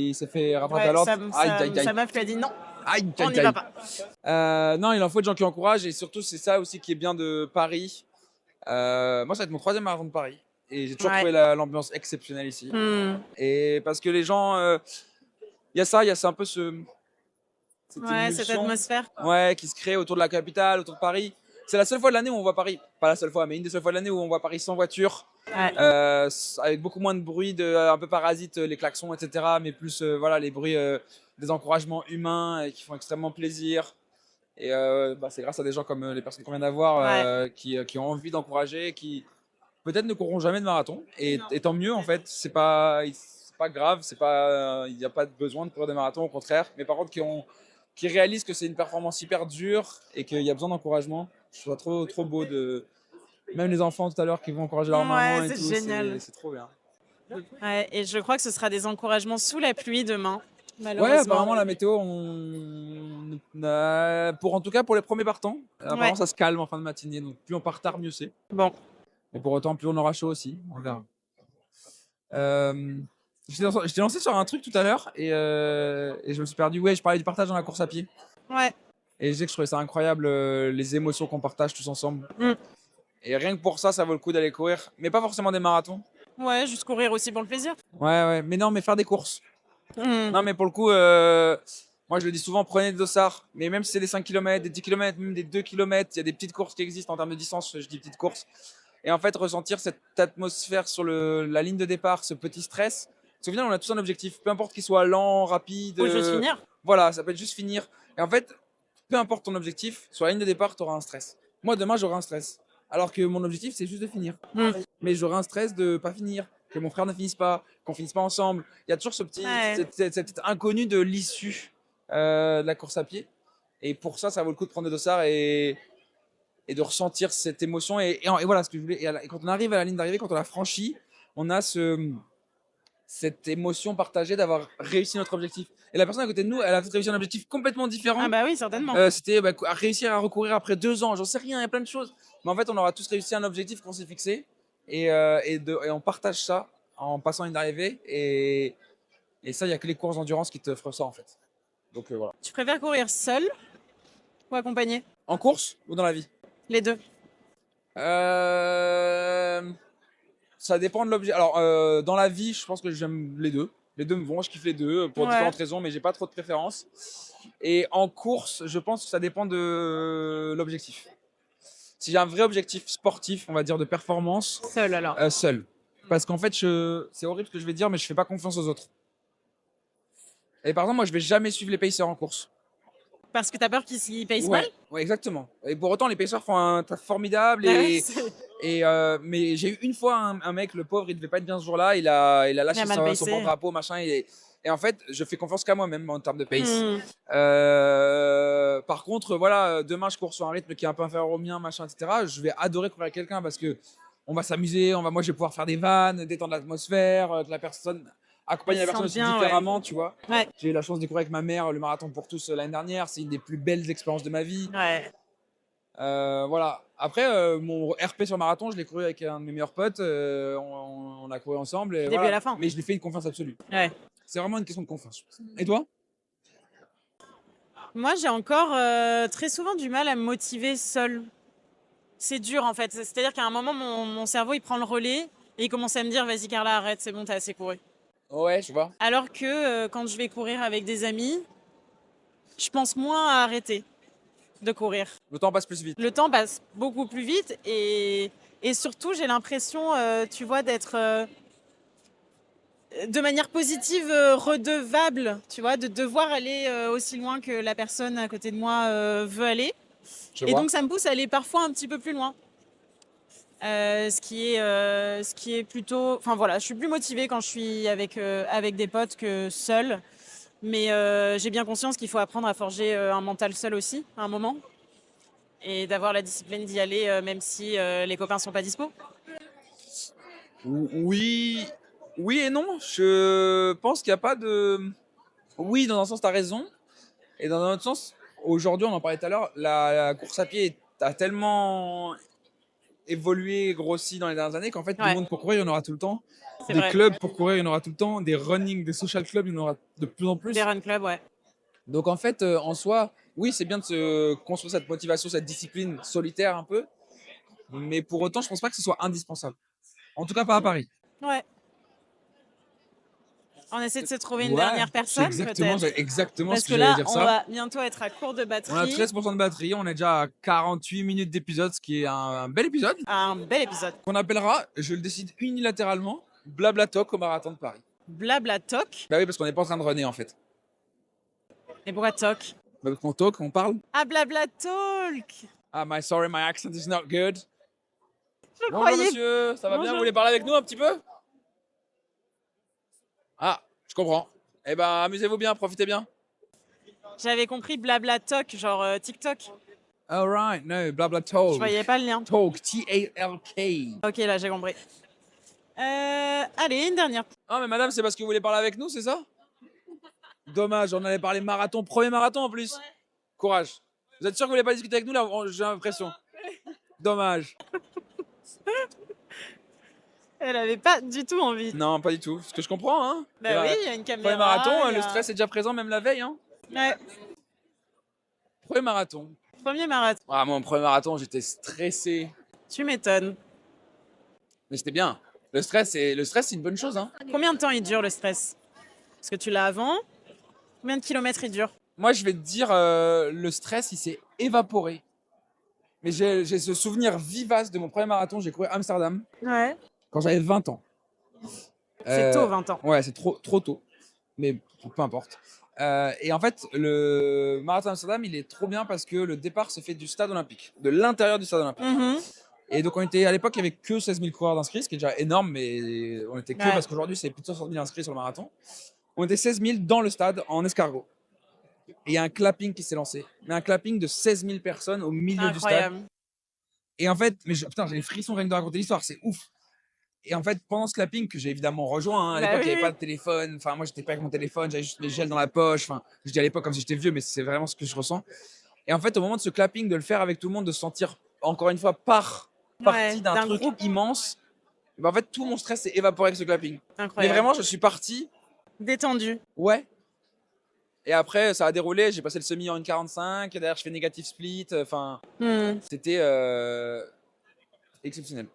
il s'est fait rattraper ouais, à l'ordre. sa meuf lui a dit non. Aïe, On aïe, n'y aïe. va pas. Non, il en faut des gens qui encouragent et surtout c'est ça aussi qui est bien de Paris. Moi, ça va être mon 3e marathon de Paris et j'ai toujours Ouais. trouvé l'ambiance exceptionnelle ici. Hmm. Et parce que les gens, il y a un peu cette Ouais, cette émulsion, atmosphère. ouais, qui se crée autour de la capitale, autour de Paris. C'est la seule fois de l'année où on voit Paris, pas la seule fois, mais une des seules fois de l'année où on voit Paris sans voiture, Ouais. avec beaucoup moins de bruit, un peu parasite, les klaxons, etc. Mais plus voilà, les bruits des encouragements humains qui font extrêmement plaisir. Et c'est grâce à des gens comme les personnes qu'on vient d'avoir qui ont envie d'encourager, qui peut-être ne courront jamais de marathon. Et tant mieux en fait, c'est pas grave, il n'y a pas besoin de courir des marathons, au contraire. Mais par contre, qui réalisent que c'est une performance hyper dure et qu'il y a besoin d'encouragement. Je trouve ça trop beau de. Même les enfants tout à l'heure qui vont encourager leur maman et c'est tout, génial. c'est trop bien. Ouais, et je crois que ce sera des encouragements sous la pluie demain. Ouais, Malheureusement. apparemment la météo, en tout cas pour les premiers partants, apparemment ça se calme en fin de matinée, donc plus on part tard, mieux c'est. Bon. Mais pour autant, plus on aura chaud aussi, on verra. Je t'ai lancé sur un truc tout à l'heure et je me suis perdu. Ouais, je parlais du partage dans la course à pied. Ouais. Et je disais que je trouvais ça incroyable, les émotions qu'on partage tous ensemble. Mm. Et rien que pour ça, ça vaut le coup d'aller courir. Mais pas forcément des marathons. Ouais, juste courir aussi pour le plaisir. Ouais, mais non, mais faire des courses. Mm. Non, mais pour le coup, moi je le dis souvent, prenez des dossards. Mais même si c'est des 5 km, des 10 km, même des 2 km, il y a des petites courses qui existent en termes de distance, je dis petites courses. Et en fait, ressentir cette atmosphère sur la ligne de départ, ce petit stress. Parce qu'au final, on a tous un objectif, peu importe qu'il soit lent, rapide. Ou juste finir. Voilà, ça peut être juste finir. Et en fait, peu importe ton objectif, sur la ligne de départ, tu auras un stress. Moi, demain, j'aurai un stress. Alors que mon objectif, c'est juste de finir. Mm. Mais j'aurai un stress de pas finir, que mon frère ne finisse pas, qu'on finisse pas ensemble. Il y a toujours cette petite inconnue de l'issue de la course à pied. Et pour ça, ça vaut le coup de prendre des dossards et de ressentir cette émotion. Et voilà ce que je voulais. Et quand on arrive à la ligne d'arrivée, quand on la franchit, on a cette émotion partagée d'avoir réussi notre objectif. Et la personne à côté de nous, elle a réussi un objectif complètement différent. Ah bah oui, certainement. C'était réussir à recourir après 2 ans. J'en sais rien, il y a plein de choses. Mais en fait, on aura tous réussi un objectif qu'on s'est fixé. Et on partage ça en passant une arrivée. Et ça, il n'y a que les courses d'endurance qui t'offrent ça, en fait. Donc voilà. Tu préfères courir seul ou accompagné? En course ou dans la vie? Les deux. Ça dépend de l'objet. Alors, dans la vie, je pense que j'aime les deux. Les deux me vont, je kiffe les deux pour différentes raisons, mais j'ai pas trop de préférence. Et en course, je pense que ça dépend de l'objectif. Si j'ai un vrai objectif sportif, on va dire de performance. Seul alors. Seul. Parce qu'en fait, c'est horrible ce que je vais dire, mais je fais pas confiance aux autres. Et par exemple, moi, je vais jamais suivre les pacers en course. Parce que t'as peur qu'ils payent Ouais, mal? ouais, exactement. Et pour autant, les pacers font un taf formidable. Mais j'ai eu une fois un mec, le pauvre, il devait pas être bien ce jour-là. Il a lâché son porte-drapeau, machin. Et en fait, je fais confiance qu'à moi-même en termes de pace. Par contre, voilà, demain, je cours sur un rythme qui est un peu inférieur au mien, machin, etc. Je vais adorer courir avec quelqu'un parce que on va s'amuser. Moi, je vais pouvoir faire des vannes, détendre l'atmosphère, que la personne. Accompagner la personne aussi différemment, tu vois. Ouais. J'ai eu la chance de courir avec ma mère le marathon pour tous l'année dernière. C'est une des plus belles expériences de ma vie. Ouais. Voilà. Après, mon RP sur marathon, je l'ai couru avec un de mes meilleurs potes. On a couru ensemble. Et Début voilà. à la fin. Mais je lui fais une confiance absolue. Ouais. C'est vraiment une question de confiance. Et toi? Moi, j'ai encore très souvent du mal à me motiver seule. C'est dur en fait. C'est-à-dire qu'à un moment, mon cerveau, il prend le relais et il commence à me dire, vas-y Carla, arrête, c'est bon, t'as assez couru. Ouais, je vois. Alors que quand je vais courir avec des amis, je pense moins à arrêter de courir. Le temps passe plus vite. Le temps passe beaucoup plus vite et surtout, j'ai l'impression, tu vois, d'être de manière positive redevable, tu vois, de devoir aller aussi loin que la personne à côté de moi veut aller. Et donc, ça me pousse à aller parfois un petit peu plus loin. Ce qui est plutôt... Enfin voilà, je suis plus motivée quand je suis avec des potes que seule. Mais j'ai bien conscience qu'il faut apprendre à forger un mental seul aussi, à un moment. Et d'avoir la discipline d'y aller, même si les copains sont pas dispo. Oui et non. Je pense qu'il n'y a pas de... Oui, dans un sens, tu as raison. Et dans un autre sens, aujourd'hui, on en parlait tout à l'heure, la course à pied a tellement évolué, grossi dans les dernières années qu'en fait, du monde pour courir, il y en aura tout le temps. Des clubs pour courir, il y en aura tout le temps. Des running, des social clubs, il y en aura de plus en plus. Des run clubs, ouais. Donc en fait, en soi, oui, c'est bien de se construire cette motivation, cette discipline solitaire un peu. Mais pour autant, je pense pas que ce soit indispensable. En tout cas, pas à Paris. Ouais. On essaie de se trouver une dernière personne, exactement ce Parce que que j'allais là, dire on ça. va bientôt être à court de batterie. On a 13% de batterie, on est déjà à 48 minutes d'épisode, ce qui est un bel épisode. Un bel épisode. Qu'on appellera, je le décide unilatéralement, Blabla Talk au marathon de Paris. Blabla Talk? Bah oui, parce qu'on n'est pas en train de runner en fait. Et pourquoi talk? Bah parce qu'on talk, on parle. Ah, Blabla Talk! Ah, sorry, my accent is not good. Je Bonjour croyais... monsieur, ça va bien? Bonjour. Vous voulez parler avec nous un petit peu? Ah, je comprends. Eh ben, amusez-vous bien, profitez bien. J'avais compris Blabla Talk, genre TikTok. Alright, no, Blabla Talk. Je voyais pas le lien. Talk, T-A-L-K. Ok, là j'ai compris. Allez, une dernière. Ah, mais madame, c'est parce que vous voulez parler avec nous, c'est ça? Dommage, on allait parler marathon, premier marathon en plus. Courage. Vous êtes sûr que vous voulez pas discuter avec nous là? J'ai l'impression. Dommage. Elle avait pas du tout envie. Non, pas du tout. Ce que je comprends, hein. Bah oui, il y a une caméra. Premier marathon, il y a- le stress est déjà présent même la veille, hein. Ouais. Premier marathon. Premier marathon. Ah, mon premier marathon, j'étais stressé. Tu m'étonnes. Mais c'était bien. Le stress, c'est une bonne chose, hein. Combien de temps il dure le stress? Parce que tu l'as avant. Combien de kilomètres il dure? Moi, je vais te dire, le stress, il s'est évaporé. Mais j'ai ce souvenir vivace de mon premier marathon. J'ai couru à Amsterdam Ouais. quand j'avais 20 ans. C'est tôt, 20 ans. Ouais, c'est trop tôt. Mais peu importe. Et en fait, le marathon d'Amsterdam, il est trop bien parce que le départ se fait du stade olympique, de l'intérieur du stade olympique. Et donc, à l'époque, il n'y avait que 16 000 coureurs d'inscrits, ce qui est déjà énorme, mais on était que parce qu'aujourd'hui, c'est plus de 60 000 inscrits sur le marathon. On était 16 000 dans le stade en escargot. Et il y a un clapping qui s'est lancé. Mais un clapping de 16 000 personnes au milieu du stade. Et en fait, putain, j'ai les frissons rien que de raconter l'histoire, c'est ouf. Et en fait, pendant ce clapping que j'ai évidemment rejoint, hein, à Bah l'époque, il n'y oui. avait pas de téléphone. Enfin, moi, j'étais pas avec mon téléphone, j'avais juste mes gels dans la poche. Enfin, je dis à l'époque comme si j'étais vieux, mais c'est vraiment ce que je ressens. Et en fait, au moment de ce clapping, de le faire avec tout le monde, de se sentir encore une fois partie d'un truc groupe. immense, en fait, tout mon stress s'est évaporé avec ce clapping. Mais Incroyable. vraiment, je suis parti. Détendu. Ouais. Et après, ça a déroulé. J'ai passé le semi en 1,45. Et derrière, je fais négatif split. Enfin, c'était exceptionnel.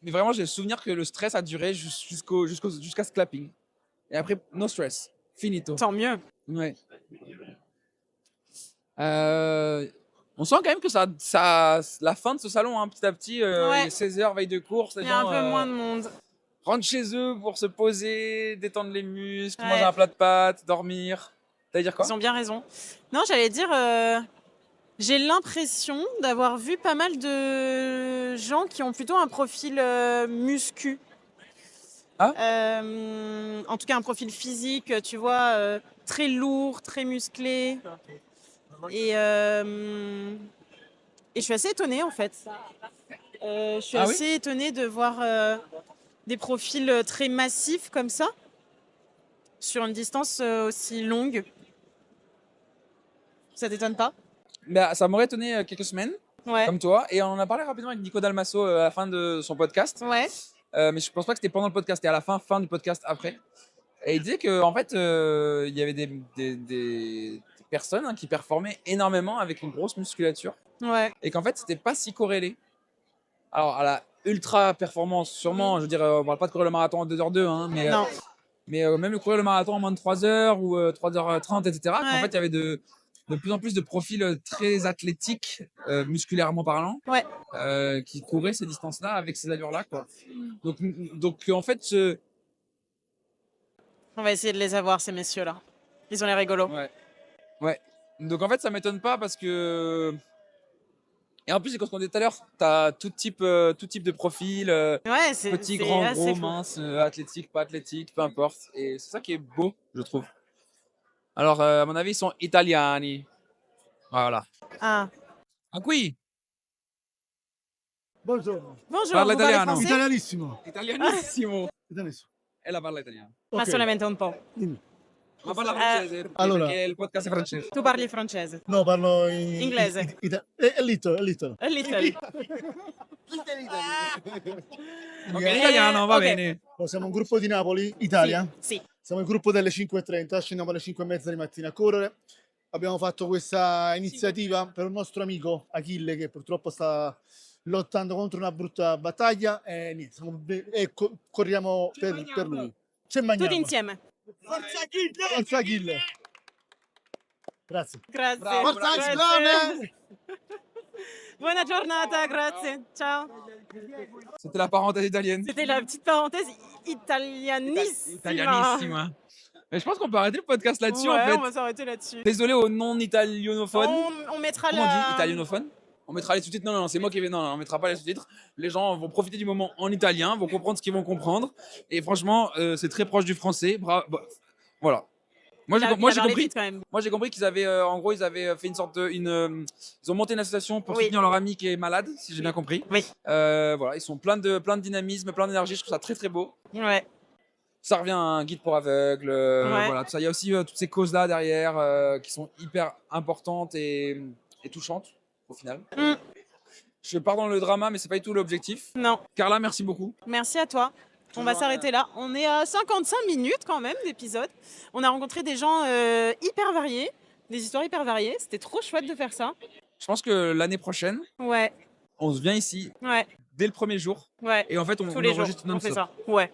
Mais vraiment, j'ai le souvenir que le stress a duré jusqu'à ce clapping. Et après, no stress. Finito. Tant mieux. Ouais. On sent quand même que la fin de ce salon, hein, petit à petit, il est 16h, veille de course. Il y a un peu moins de monde. Rentrent chez eux pour se poser, détendre les muscles, Ouais. manger un plat de pâtes, dormir. T'allais dire quoi? Ils ont bien raison. Non, j'allais dire, j'ai l'impression d'avoir vu pas mal de gens qui ont plutôt un profil muscu. Ah. En tout cas, un profil physique, tu vois, très lourd, très musclé. Et je suis assez étonnée, en fait. Je suis Ah oui assez étonnée de voir des profils très massifs comme ça, sur une distance aussi longue. Ça t'étonne pas? Bah, ça m'aurait étonné quelques semaines, Ouais. comme toi. Et on en a parlé rapidement avec Nico Dalmasso à la fin de son podcast. Ouais. Mais je pense pas que c'était pendant le podcast, c'était à la fin du podcast après. Et il disait qu'en fait, il y avait des personnes, hein, qui performaient énormément avec une grosse musculature. Ouais. Et qu'en fait, c'était pas si corrélé. Alors, à la ultra performance, sûrement, je veux dire, on parle pas de courir le marathon en 2h02, hein, Non. mais même courir le marathon en moins de 3h ou 3h30, etc. En fait, il y avait de plus en plus de profils très athlétiques, musculairement parlant, qui couraient ces distances-là avec ces allures-là, quoi. Donc en fait, On va essayer de les avoir, ces messieurs-là. Ils ont l'air rigolos. ouais. Donc en fait, ça m'étonne pas parce que. Et en plus, c'est comme ce qu'on disait tout à l'heure, t'as tout type de profil, petit, grand, assez gros, fou. mince, athlétique, pas athlétique, peu importe. Et c'est ça qui est beau, je trouve. Alors, à mon avis, ils sont italiani. Voilà. Ah. Ah qui? Buongiorno. Bonjour, Parla vous parlez italiano. français? Italianissimo. Italianissimo. Italianissimo. E la parla italiano. Ma Ok. solamente un po'. Ma parla francese, Allora. perché il podcast è francese. Tu parli francese? No, parlo in Inglese. È little, è little. A little. Ok, italiano, va ok. bene. Siamo un gruppo di Napoli, Italia. Sì. Siamo il gruppo delle 5:30, scendiamo alle 5:30 di mattina a correre. Abbiamo fatto questa iniziativa per un nostro amico Achille che purtroppo sta lottando contro una brutta battaglia e niente, corriamo per lui. Ci mangiamo. Tutti insieme. Forza Achille. Grazie. Grazie. Bravo, Forza Grazie. Simone! Buona giornata, grazie. Ciao. C'était la parenthèse italienne. C'était la petite parenthèse italianissima. Italianissima. Mais je pense qu'on peut arrêter le podcast là-dessus, Ouais, en fait. on va s'arrêter là-dessus. Désolé aux non-italianophones. On mettra Comment on dit la... italianophone? On mettra les sous-titres. Non, c'est moi qui vais. Non, on mettra pas les sous-titres. Les gens vont profiter du moment en italien, vont comprendre ce qu'ils vont comprendre. Et franchement, c'est très proche du français. Voilà. Moi, j'ai compris. Quand même. Moi, j'ai compris qu'ils avaient, en gros, ils avaient fait une sorte de, ils ont monté une association pour soutenir leur ami qui est malade, si j'ai bien compris. Oui. Voilà, ils sont plein de dynamisme, plein d'énergie. Je trouve ça très très beau. Ouais. Ça revient à un guide pour aveugles, voilà, tout ça. Il y a aussi toutes ces causes-là derrière qui sont hyper importantes et touchantes au final. Je pars dans le drama, mais c'est pas du tout l'objectif. Non. Carla, merci beaucoup. Merci à toi. On va s'arrêter là. On est à 55 minutes quand même d'épisode. On a rencontré des gens hyper variés, des histoires hyper variées. C'était trop chouette de faire ça. Je pense que l'année prochaine, Ouais. on se vient ici dès le premier jour. Ouais. Et en fait, on Tous les jours, enregistre on fait non-stop. ça. Ouais.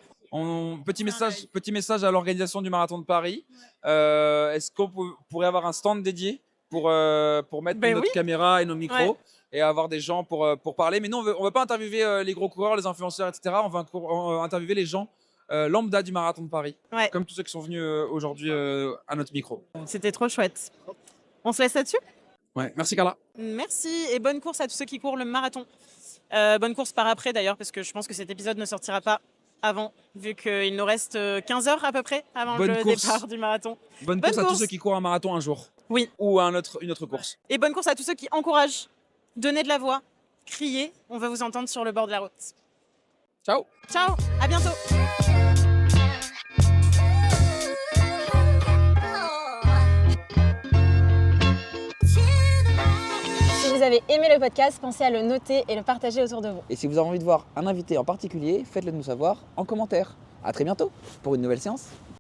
Petit message à l'organisation du marathon de Paris. Est-ce qu'on pourrait avoir un stand dédié pour mettre notre caméra et nos micros et avoir des gens pour parler? Mais non, on veut pas interviewer les gros coureurs, les influenceurs, etc. On va interviewer les gens lambda du marathon de Paris, comme tous ceux qui sont venus aujourd'hui à notre micro. C'était trop chouette. On se laisse là-dessus? Ouais, merci Carla. Merci et bonne course à tous ceux qui courent le marathon. Bonne course par après d'ailleurs, parce que je pense que cet épisode ne sortira pas avant, vu qu'il nous reste 15 heures à peu près avant le départ du marathon. Bonne course à tous ceux qui courent un marathon un jour. Oui. Ou une autre course. Et bonne course à tous ceux qui encouragent. Donnez de la voix, criez, on va vous entendre sur le bord de la route. Ciao. Ciao, à bientôt. Si vous avez aimé le podcast, pensez à le noter et le partager autour de vous. Et si vous avez envie de voir un invité en particulier, faites-le nous savoir en commentaire. À très bientôt pour une nouvelle séance.